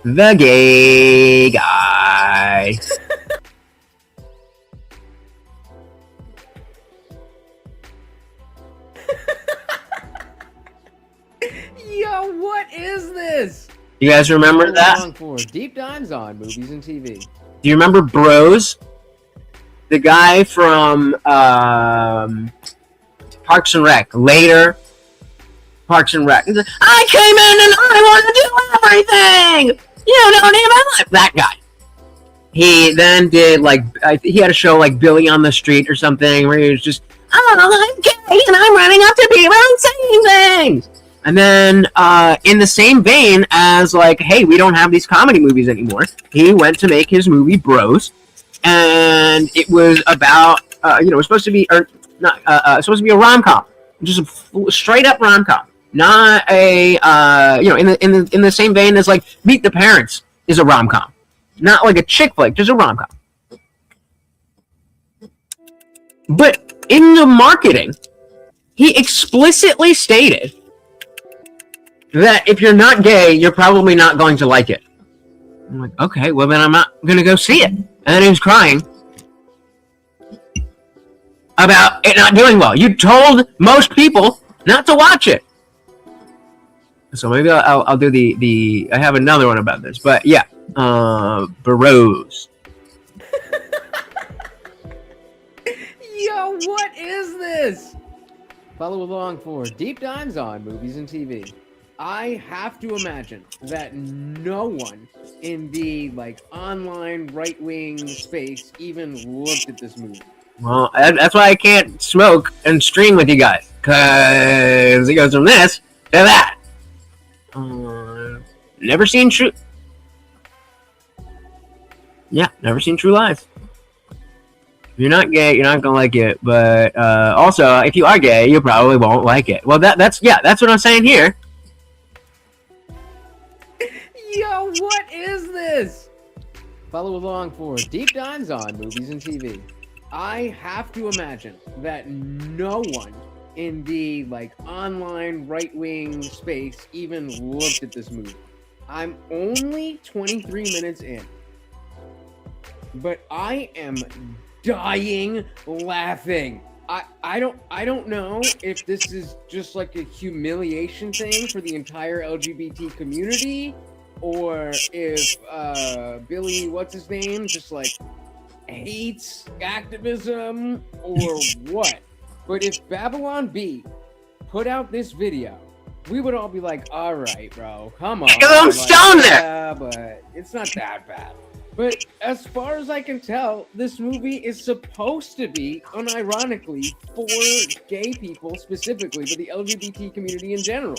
The gay guy. Yo, what is this? You guys remember that? For deep dives on movies and TV. Do you remember Bros? The guy from Parks and Rec. Later, Parks and Rec. I came in and I want to do everything. You don't even like that guy. He then did he had a show like Billy on the Street or something where he was just, oh, I'm gay and I'm running up to people and saying things. And then in the same vein as like, hey, we don't have these comedy movies anymore, he went to make his movie Bros, and it was about it was supposed to be supposed to be a rom-com, just a straight up rom-com, not a in the same vein as like Meet the Parents is a rom-com, not like a chick flick, just a rom-com. But in the marketing, he explicitly stated that if you're not gay, you're probably not going to like it. I'm like, okay, well then I'm not going to go see it. And then he was crying about it not doing well. You told most people not to watch it. So maybe I'll do the I have another one about this, but yeah, Burroughs. Yo, what is this? Follow along for deep dives on movies and TV. I have to imagine that no one in the online right-wing space even looked at this movie. Well, that's why I can't smoke and stream with you guys, because it goes from this to that. Never seen True. Yeah, never seen True Lies. If you're not gay, you're not gonna like it. But also, if you are gay, you probably won't like it. Well, that's what I'm saying here. Yo, what is this? Follow along for deep dives on movies and TV. I have to imagine that no one in the online right-wing space even looked at this movie. I'm only 23 minutes in, but I am dying laughing. I don't know if this is just like a humiliation thing for the entire LGBT community, or if Billy, what's his name, just hates activism or what. But if Babylon Bee put out this video, we would all be like, all right, bro, come on. I'm stoned there. Yeah, but it's not that bad. But as far as I can tell, this movie is supposed to be, unironically, for gay people specifically, but the LGBT community in general.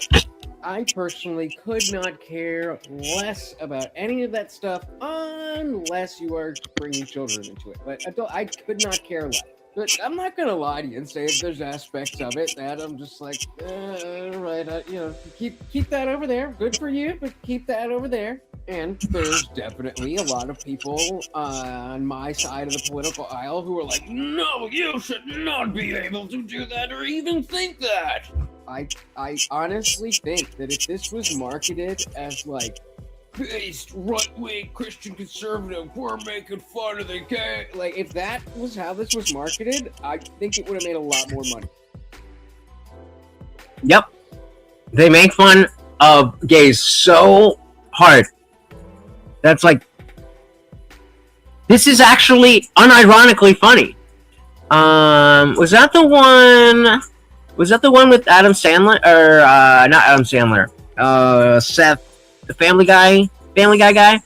I personally could not care less about any of that stuff unless you are bringing children into it. But I could not care less. But I'm not gonna lie to you and say if there's aspects of it that I'm just like, right, keep that over there. Good for you, but keep that over there. And there's definitely a lot of people on my side of the political aisle who are like, no, you should not be able to do that or even think that. I honestly think that if this was marketed as based right-wing Christian conservative. We're making fun of the gay. Like, if that was how this was marketed, I think it would have made a lot more money. Yep. They make fun of gays so hard. That's like, this is actually unironically funny. Was that the one? Was that the one with Adam Sandler or not Adam Sandler? Seth, the Family Guy guy.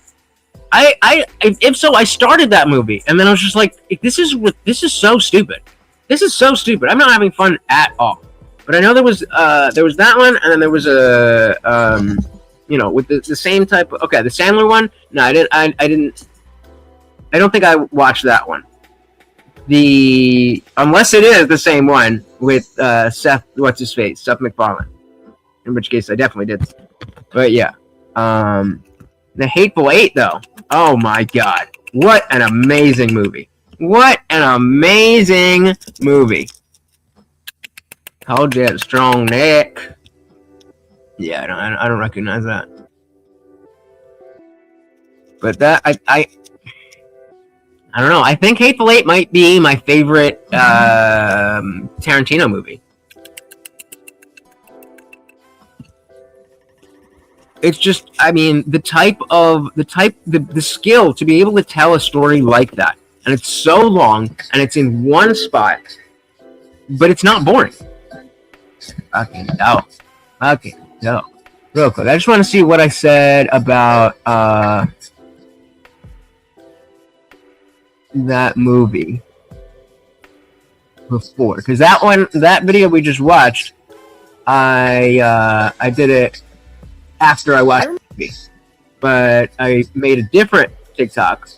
If so, I started that movie, and then I was just like, this is so stupid. This is so stupid. I'm not having fun at all. But I know there was that one, and then there was a with the same type of, okay, the Sandler one. No, I didn't. I don't think I watched that one. Unless it is the same one with Seth, what's his face, Seth MacFarlane. In which case, I definitely did. But yeah, The Hateful Eight, though. Oh my God, what an amazing movie! What an amazing movie! Told you had strong neck. Yeah, I don't recognize that. But that I don't know. I think Hateful Eight might be my favorite Tarantino movie. It's just, I mean, the skill to be able to tell a story like that, and it's so long, and it's in one spot, but it's not boring. Fucking dope. Real quick, I just want to see what I said about that movie before, because that video we just watched, I did it after I watched the movie, but I made a different TikTok.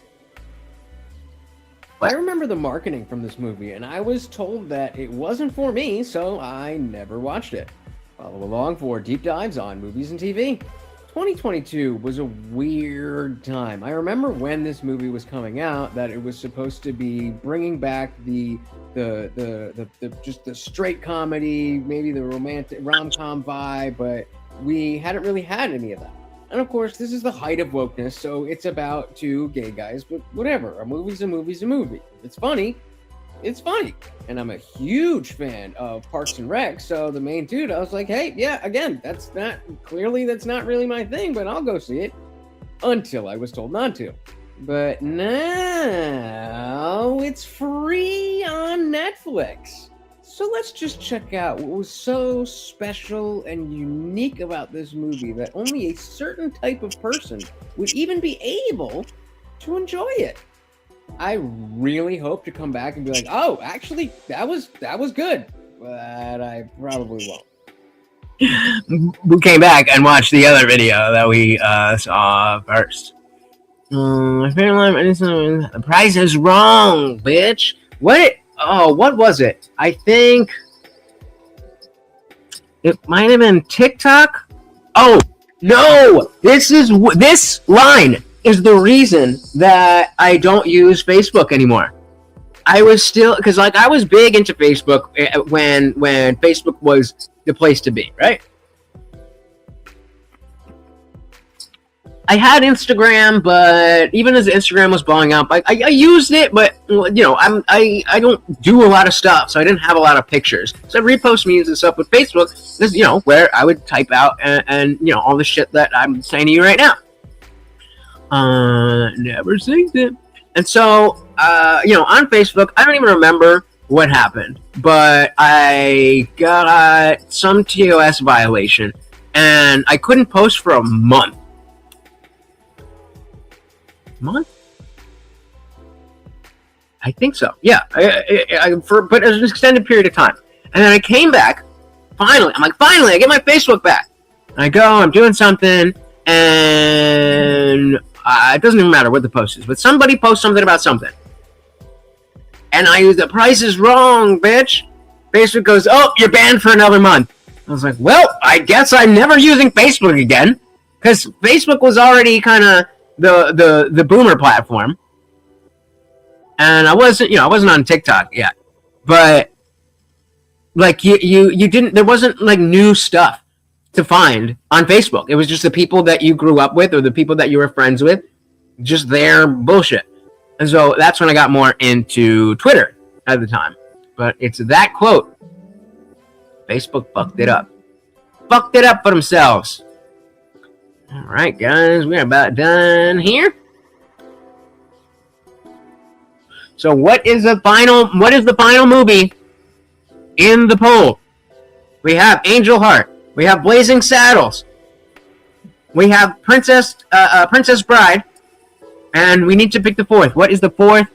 I remember the marketing from this movie, and I was told that it wasn't for me, so I never watched it. Follow along for deep dives on movies and TV. 2022 was a weird time. I remember when this movie was coming out that it was supposed to be bringing back the just the straight comedy, maybe the romantic rom-com vibe, but we hadn't really had any of that. And of course, this is the height of wokeness, so it's about two gay guys, but whatever. A movie's a movie's a movie. It's funny. It's funny. And I'm a huge fan of Parks and Rec, so the main dude, I was like, hey, yeah, again, that's not really my thing, but I'll go see it. Until I was told not to. But now it's free on Netflix. So let's just check out what was so special and unique about this movie that only a certain type of person would even be able to enjoy it. I really hope to come back and be like, oh, actually, that was good, but I probably won't. We came back and watched the other video that we saw first. I feel like the price is wrong, bitch. What was it? I think it might have been TikTok. Oh no! This line is the reason that I don't use Facebook anymore. I was still, because like I was big into Facebook when Facebook was the place to be, right? I had Instagram, but even as Instagram was blowing up, I used it, but I don't do a lot of stuff, so I didn't have a lot of pictures. So I repost memes and stuff with Facebook, is where I would type out and all the shit that I'm saying to you right now. Never synced it. And so on Facebook, I don't even remember what happened, but I got some TOS violation, and I couldn't post for a month. I think so. Yeah, but it was an extended period of time, and then I came back. Finally, I get my Facebook back. And I go, I'm doing something, and it doesn't even matter what the post is, but somebody posts something about something, and I use the price is wrong, bitch. Facebook goes, oh, you're banned for another month. I was like, well, I guess I'm never using Facebook again, because Facebook was already kind of the boomer platform, and I wasn't on TikTok yet, but like you didn't, there wasn't like new stuff. to find on Facebook. It was just the people that you grew up with or the people that you were friends with, just their bullshit. And so that's when I got more into Twitter at the time. But it's that quote. Facebook fucked it up. Fucked it up for themselves. All right, guys, we're about done here. So what is the final movie in the poll? We have Angel Heart. We have Blazing Saddles. We have Princess Bride. And we need to pick the fourth. What is the fourth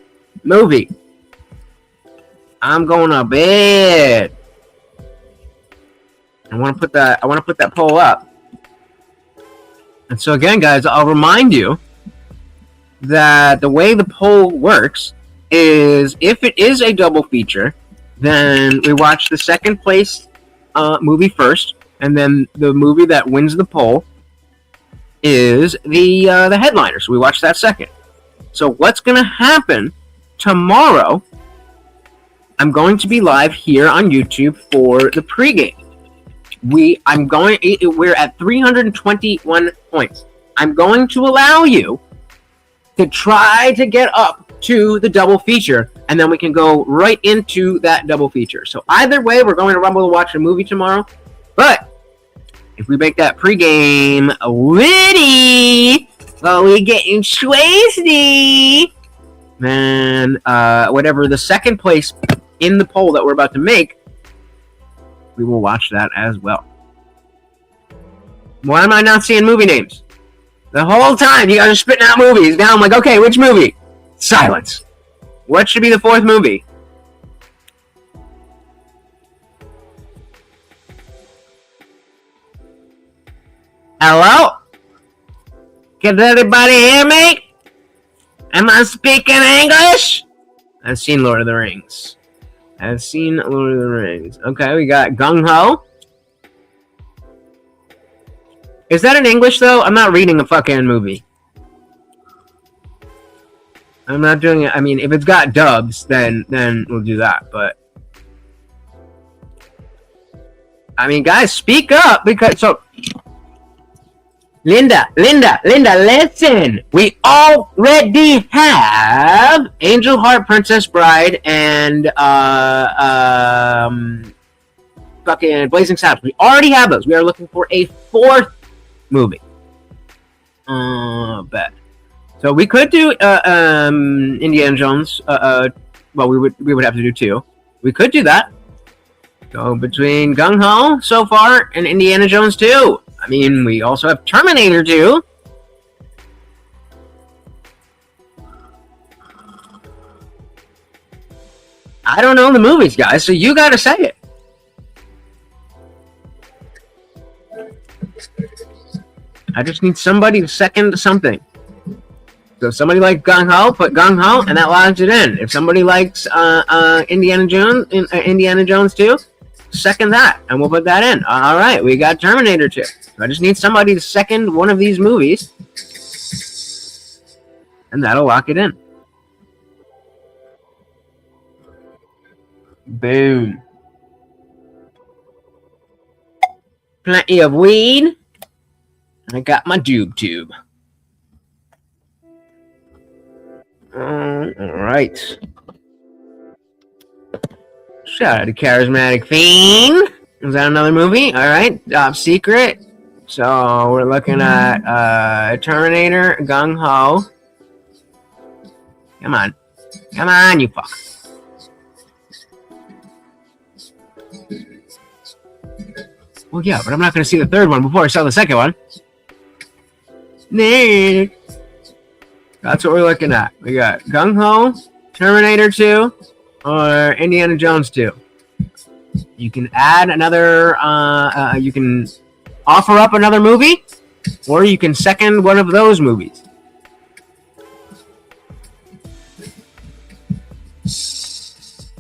movie? I'm going to bed. I want to put that poll up. And so again, guys, I'll remind you that the way the poll works is if it is a double feature, then we watch the second place movie first, and then the movie that wins the poll is the headliner. So we watch that second. So what's going to happen tomorrow? I'm going to be live here on YouTube for the pregame. We're at 321 points. I'm going to allow you to try to get up to the double feature, and then we can go right into that double feature. So either way, we're going to Rumble to watch a movie tomorrow. But if we make that pregame witty, while we getting swayzy, then whatever the second place in the poll that we're about to make, we will watch that as well. Why am I not seeing movie names? The whole time you guys are spitting out movies. Now I'm like, okay, which movie? Silence. What should be the fourth movie? Hello? Can everybody hear me? Am I speaking English? I've seen Lord of the Rings. Okay, we got Gung Ho. Is that in English, though? I'm not reading a fucking movie. I'm not doing it. I mean, if it's got dubs, then we'll do that. But I mean, guys, speak up because Linda, listen. We already have Angel Heart, Princess Bride, and fucking Blazing Saddles. We already have those. We are looking for a fourth movie. Bet. So we could do Indiana Jones. Well, we would have to do two. We could do that. Go between Gung Ho so far and Indiana Jones 2. I mean, we also have Terminator 2. I don't know the movies, guys, so you gotta say it. I just need somebody to second something. So if somebody likes Gung Ho, put Gung Ho, and that locks it in. If somebody likes Indiana Jones 2, second that, and we'll put that in. All right, we got Terminator 2. I just need somebody to second one of these movies, and that'll lock it in. Boom. Plenty of weed. I got my tube. All right. Shout out to Charismatic Fiend. Is that another movie? All right. Top Secret. So we're looking at Terminator, Gung Ho. Come on, you fuck. Well, yeah, but I'm not going to see the third one before I saw the second one. Nick. That's what we're looking at. We got Gung Ho, Terminator 2, or Indiana Jones 2. You can add another, you can offer up another movie, or you can second one of those movies. Is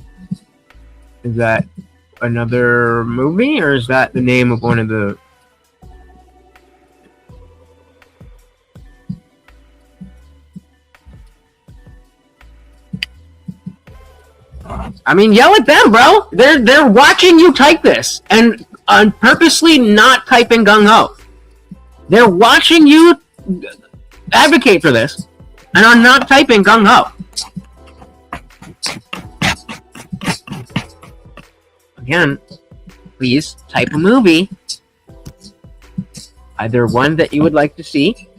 that another movie, or is that the name of one of the... I mean, yell at them, bro. They're watching you type this, and purposely not typing gung ho. They're watching you advocate for this and are not typing gung ho. Again, please type a movie, either one that you would like to see,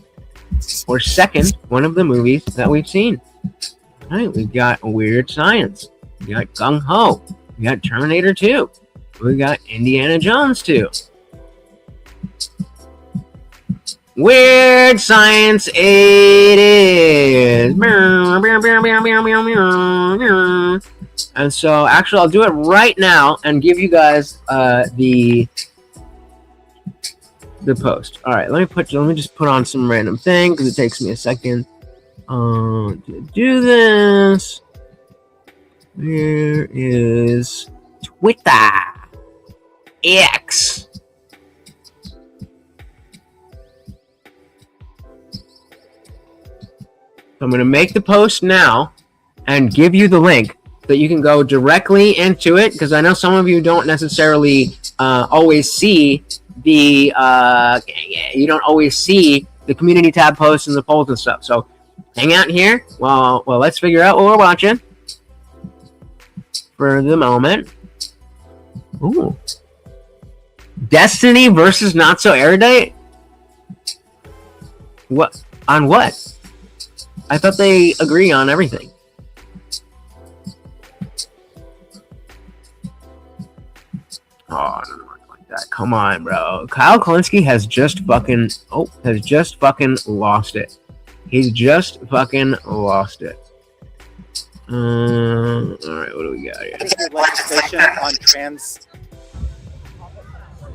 or second, one of the movies that we've seen. All right, we've got Weird Science, we got Gung Ho, we got Terminator 2, we got Indiana Jones 2. Weird Science it is. And so, actually, I'll do it right now and give you guys the post. All right, let me just put on some random thing because it takes me a second to do this. Where is Twitter? X. So I'm going to make the post now and give you the link so that you can go directly into it, because I know some of you don't necessarily always see the community tab posts and the polls and stuff. So hang out here. Well, let's figure out what we're watching for the moment. Ooh. Destiny versus Not So Erudite? What? On what? I thought they agree on everything. Oh, it doesn't work like that. Come on, bro. Kyle Kalinske has just fucking lost it. He's just fucking lost it. All right, what do we got here? I think your legislation on trans,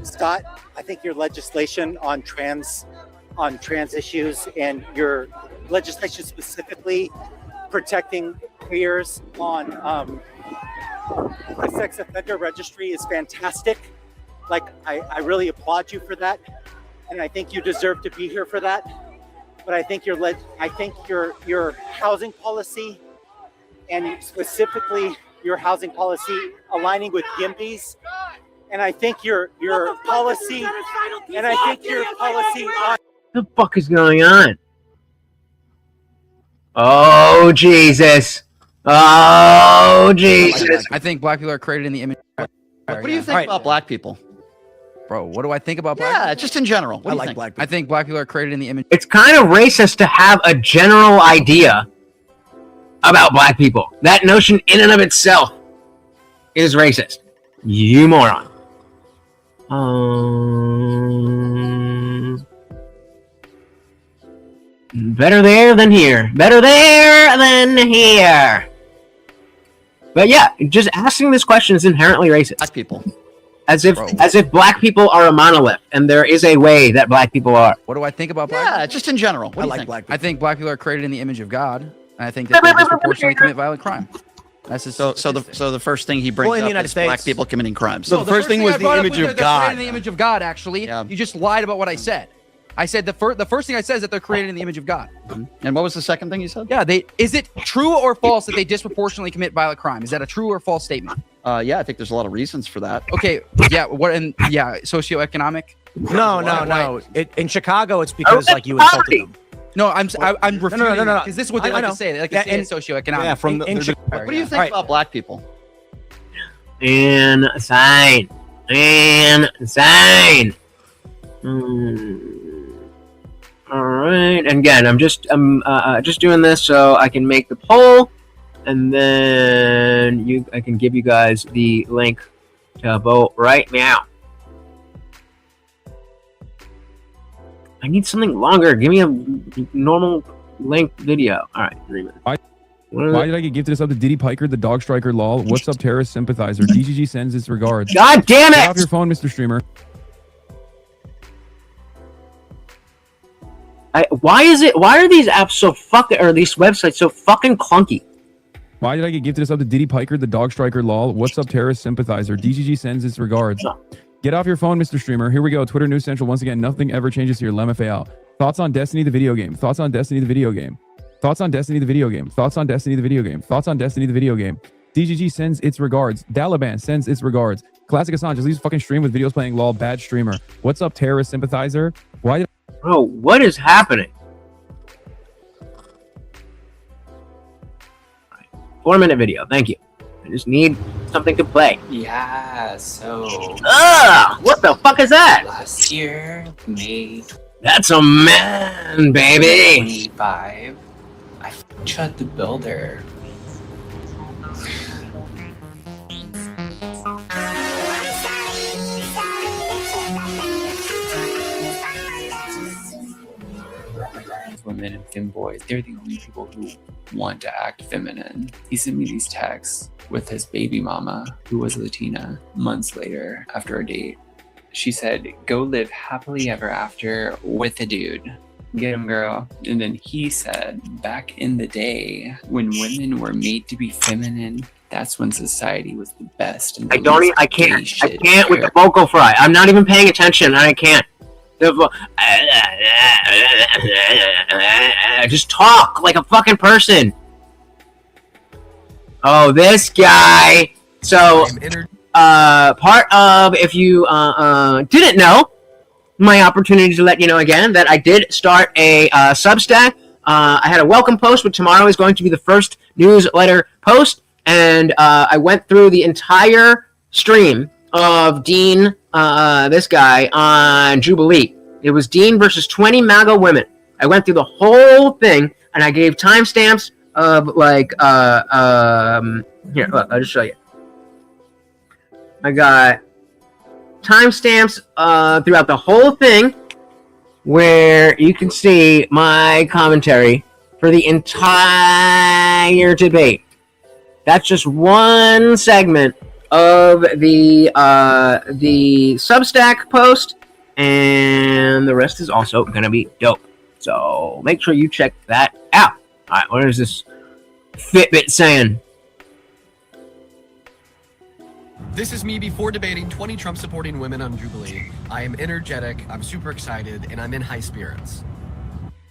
Scott. I think your legislation on trans issues and your legislation specifically protecting queers on the sex offender registry is fantastic. Like, I really applaud you for that, and I think you deserve to be here for that. But I think your housing policy, and specifically your housing policy aligning with GIMBYs, and I think your policy, and I think your policy on. What the fuck is going on? Oh, Jesus. Oh, Jesus. I think black people are created in the image. What do you think about black people? Bro, what do I think about black people? Yeah, just in general. What do you think? black people. I think black people are created in the image. It's kind of racist to have a general idea about black people. That notion in and of itself is racist. You moron. Better there than here. Better there than here. But yeah, just asking this question is inherently racist. Black people. As if black people are a monolith, and there is a way that black people are. What do I think about black people? Yeah, just in general. What do you think? black people. I think black people are created in the image of God, and I think that they disproportionately commit violent crime. That's just, So the first thing he brings Well, in the up United is States- black people committing crimes. So the first thing was I the brought up image was of that they're created God. in the image of God, actually. Yeah. You just lied about what I said. I said the first thing I said is that they're created in the image of God. And what was the second thing you said? Yeah, is it true or false that they disproportionately commit violent crime? Is that a true or false statement? Yeah, I think there's a lot of reasons for that. Okay, yeah, socioeconomic? No. In Chicago, it's because like you insulted them. No, I'm refuting no. because this is what they I like know. to say. They like Yeah, to say it's socioeconomic. Yeah, from What do you think Right. about black people? Insane. All right, and again, I'm just doing this so I can make the poll, and then I can give you guys the link to vote right now. I need something longer. Give me a normal length video. All right, 3 minutes. Why did I get gifted this up to Diddy Piker, the dog striker lol? What's up, terrorist sympathizer? DGG sends its regards. God damn Get off it! your phone, Mr. Streamer. Why are these apps so or these websites so fucking clunky? Why did I get gifted this up to Diddy Piker, the dog striker lol? What's up, terrorist sympathizer? DGG sends its regards. Get off your phone, Mr. Streamer. Here we go. Twitter News Central. Once again, nothing ever changes here. Lemma out. Thoughts on Destiny, the video game. Thoughts on Destiny, the video game. Thoughts on Destiny, the video game. Thoughts on Destiny, the video game. Thoughts on Destiny, the video game. DGG sends its regards. Dalaban sends its regards. Classic Assange, just leaves fucking stream with videos playing lol, bad streamer. What's up, terrorist sympathizer? Why did Bro, what is happening? 4-minute video, thank you. I just need something to play. Yeah, so Ugh! What the fuck is that? last year, May That's a man, baby! 25, I shot the builder. Women and femboys, they're the only people who want to act feminine. He sent me these texts with his baby mama, who was Latina, months later after a date. She said, go live happily ever after with a dude. Get him, girl. And then he said, back in the day, when women were made to be feminine, that's when society was the best. And I can't with the vocal fry. I'm not even paying attention, and I can't. Just talk like a fucking person. Oh, this guy. So, part of, if you didn't know, my opportunity to let you know again that I did start a Substack. I had a welcome post, but tomorrow is going to be the first newsletter post, and I went through the entire stream of Dean, this guy, on Jubilee. It was Dean versus 20 MAGA women. I went through the whole thing, and I gave timestamps of, like, here, look, I'll just show you. I got timestamps throughout the whole thing where you can see my commentary for the entire debate. That's just one segment of the Substack post, and the rest is also going to be dope. So make sure you check that out. All right, what is this Fitbit saying? This is me before debating 20 Trump-supporting women on Jubilee. I am energetic, I'm super excited, and I'm in high spirits.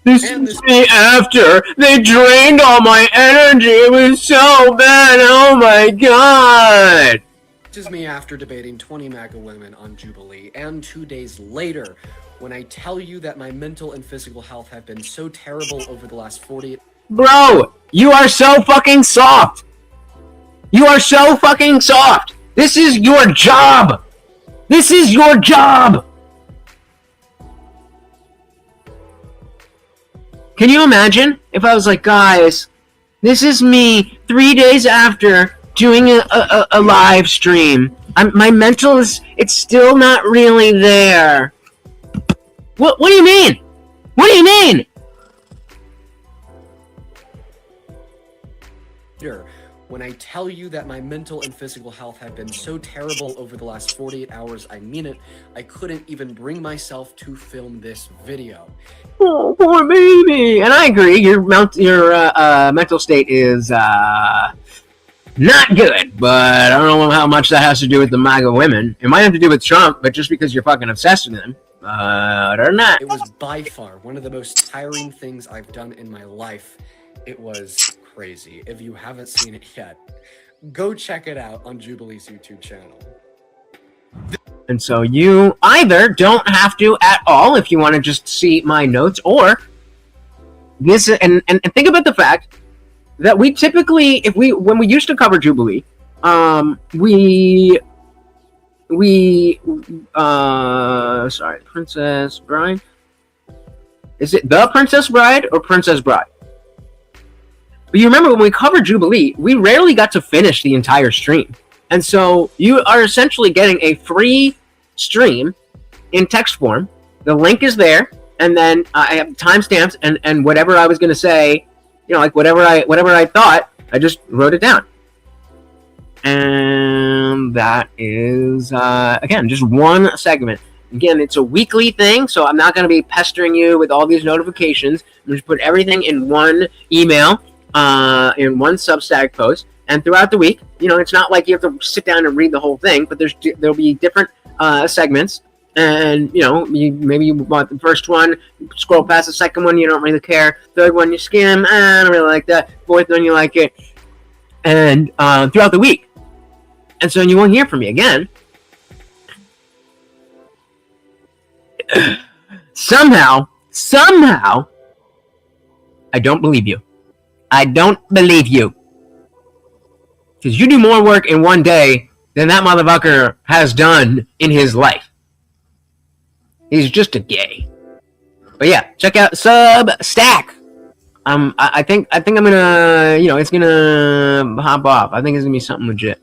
This is me after they drained all my energy. It was so bad. Oh my god. This is me after debating 20 MAGA women on Jubilee, and 2 days later, when I tell you that my mental and physical health have been so terrible over the last 48... Bro, you are so fucking soft. You are so fucking soft. This is your job. This is your job. Can you imagine if I was like, guys, this is me 3 days after doing a live stream. My mental is, it's still not really there. What do you mean? What do you mean? When I tell you that my mental and physical health have been so terrible over the last 48 hours, I mean it. I couldn't even bring myself to film this video. Oh, poor baby. And I agree, your mental state is not good, but I don't know how much that has to do with the MAGA women. It might have to do with Trump, but just because you're fucking obsessed with him. Other than that. It was by far one of the most tiring things I've done in my life. It was crazy. If you haven't seen it yet, go check it out on Jubilee's YouTube channel. And so you either don't have to at all if you want to just see my notes, or this, and think about the fact that we typically, when we used to cover Jubilee, sorry, Princess Bride? Is it the Princess Bride or Princess Bride? But you remember when we covered Jubilee, we rarely got to finish the entire stream. And so you are essentially getting a free stream in text form. The link is there, and then I have timestamps and whatever I was going to say, you know, like whatever I thought, I just wrote it down. And that is, again, just one segment. Again, it's a weekly thing, so I'm not going to be pestering you with all these notifications. I'm just put everything in one email. In one Substack post, and throughout the week, you know, it's not like you have to sit down and read the whole thing, but there'll be different segments, and you know, maybe you want the first one, scroll past the second one, you don't really care. Third one, you skim, I don't really like that. Fourth one, you like it, and throughout the week, and so you won't hear from me again somehow, I don't believe you. I don't believe you. Because you do more work in one day than that motherfucker has done in his life. He's just a gay. But yeah, check out Substack. I think I'm gonna, it's gonna hop off. I think it's gonna be something legit.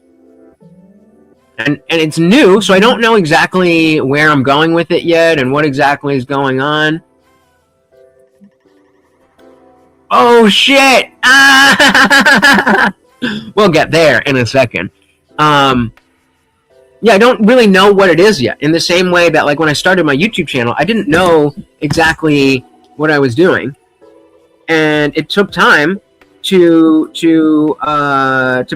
And it's new, so I don't know exactly where I'm going with it yet and what exactly is going on. Oh shit! We'll get there in a second. Yeah, I don't really know what it is yet. In the same way that, like, when I started my YouTube channel, I didn't know exactly what I was doing, and it took time to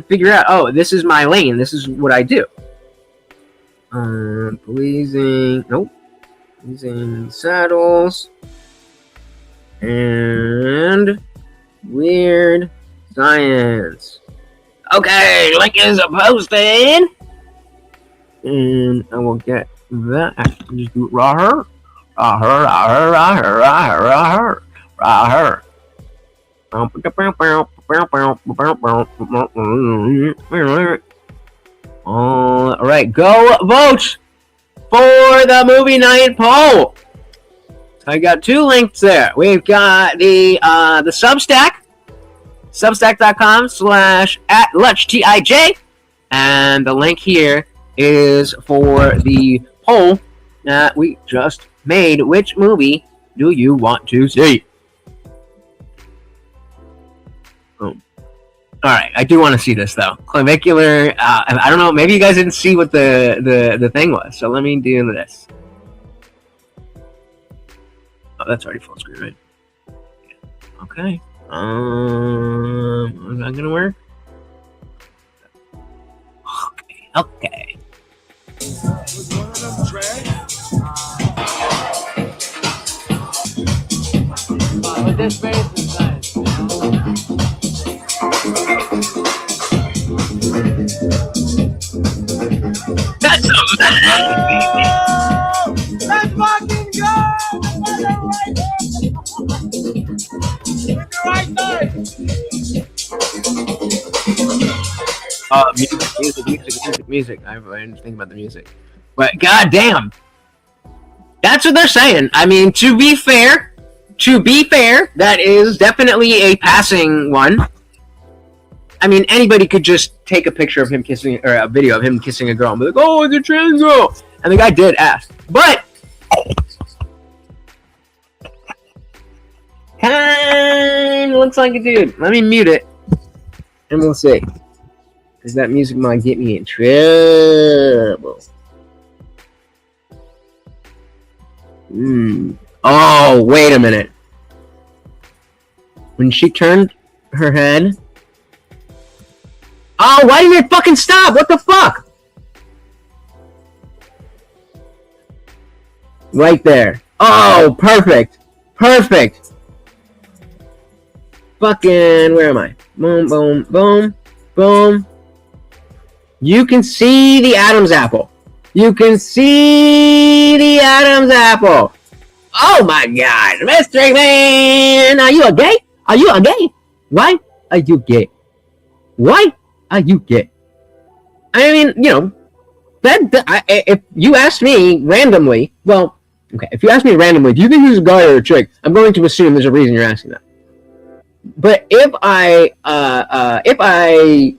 figure out. Oh, this is my lane. This is what I do. Pleasing saddles and weird science. Okay, link is posted. And I will get that. I can just do raw her. All right, go vote for the movie night poll. I got two links there. We've got the Substack, substack.com/@LutchTIJ, and the link here is for the poll that we just made. Which movie do you want to see? All right, I do want to see this though. Clavicular. I don't know. Maybe you guys didn't see what the thing was. So let me do this. Oh, that's already full screen, right? Yeah. Okay. Is that gonna work? Okay. With this face is nice. That's so Let's fucking go! Music. I didn't think about the music. But goddamn, that's what they're saying. I mean, to be fair, that is definitely a passing one. I mean, anybody could just take a picture of him kissing, or a video of him kissing a girl and be like, "Oh, it's a trans girl," and the guy did ask. But kind looks like a dude. Let me mute it, and we'll see. Because that music might get me in trouble. Oh, wait a minute. When she turned her head... Oh, why didn't it fucking stop? What the fuck? Right there. Oh, perfect. Perfect. Fucking... Where am I? Boom, boom, boom, boom. You can see the Adam's apple. You can see the Adam's apple. Oh my God, Mystery Man! Are you a gay? Are you a gay? Why are you gay? Why are you gay? I mean, if you asked me randomly, well, okay, if you ask me randomly, do you think he's a guy or a chick? I'm going to assume there's a reason you're asking that. But if I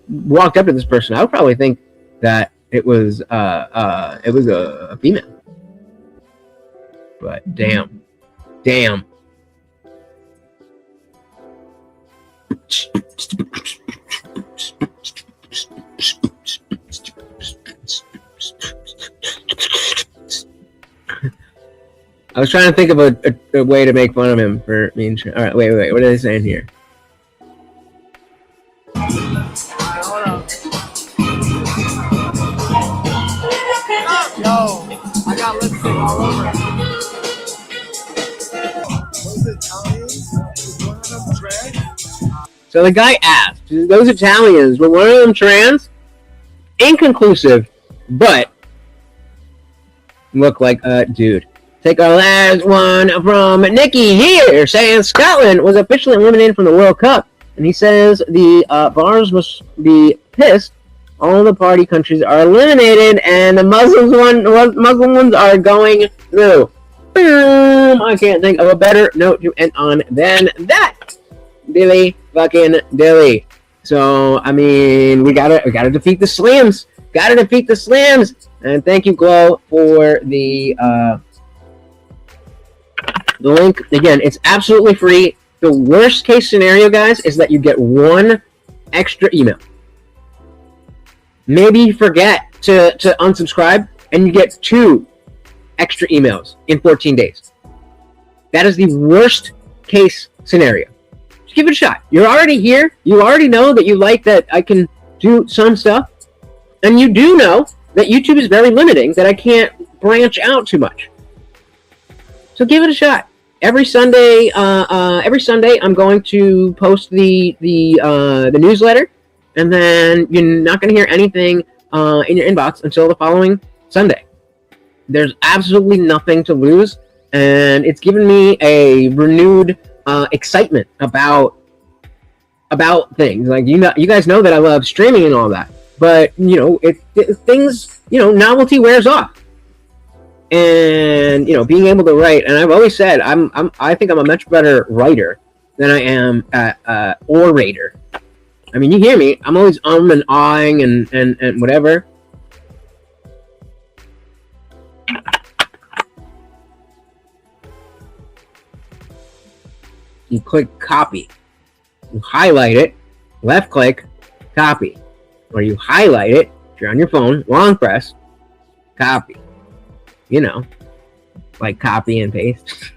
walked up to this person, I would probably think that it was a female. But damn. I was trying to think of a way to make fun of him for being trans. All right, wait. What are they saying here? Yo, I got lipstick all over it. So the guy asked, those Italians, were one of them trans? Inconclusive, but look like a dude. Take our last one from Nikki here, saying Scotland was officially eliminated from the World Cup. And he says the bars must be pissed. All the party countries are eliminated, and the Muslim ones are going through. Boom! I can't think of a better note to end on than that. Dilly fucking dilly. So I mean, we gotta defeat the Slams. Gotta defeat the Slams. And thank you, Glow, for the link. Again, it's absolutely free. The worst case scenario, guys, is that you get one extra email. Maybe you forget to unsubscribe and you get 2 extra emails in 14 days. That is the worst case scenario. Just give it a shot. You're already here. You already know that you like that I can do some stuff. And you do know that YouTube is very limiting, that I can't branch out too much. So give it a shot. Every Sunday, I'm going to post the newsletter, and then you're not going to hear anything in your inbox until the following Sunday. There's absolutely nothing to lose, and it's given me a renewed excitement about things. Like you guys know that I love streaming and all that, but things novelty wears off. And being able to write, and I've always said I think I'm a much better writer than I am orator. I mean, you hear me. I'm always and ahhing and whatever. You click copy. You highlight it, left click, copy. Or you highlight it if you're on your phone, long press, copy. Like copy and paste.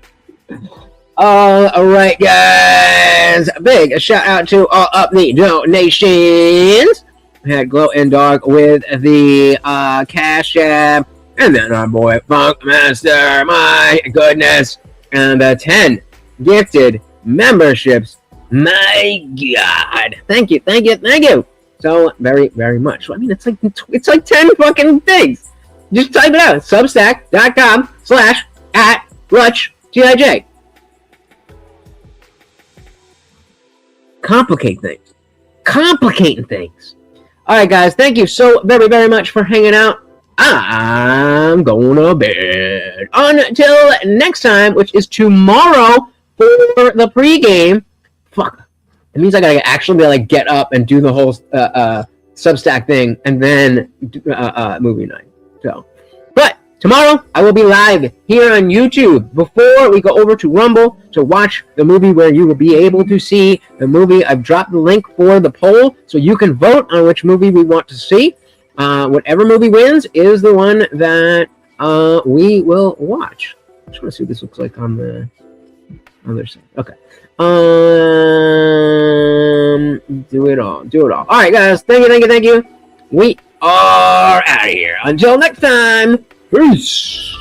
All right, guys. Big shout out to all of the donations. We had Glow and Dog with the Cash App, and then our boy Funk Master. My goodness, and the 10 gifted memberships. My God, thank you so very, very much. I mean, it's like 10 fucking things. Just type it out. Substack.com/@RutchTIJ. Complicating things. All right, guys. Thank you so very, very much for hanging out. I'm going to bed. Until next time, which is tomorrow for the pregame. Fuck. It means I gotta actually be like get up and do the whole Substack thing and then movie night. So, but tomorrow I will be live here on YouTube before we go over to Rumble to watch the movie, where you will be able to see the movie. I've dropped the link for the poll so you can vote on which movie we want to see. Whatever movie wins is the one that we will watch. I just want to see what this looks like on the other side. Okay. Do it all. All right, guys. Thank you. We are out of here. Until next time. Peace.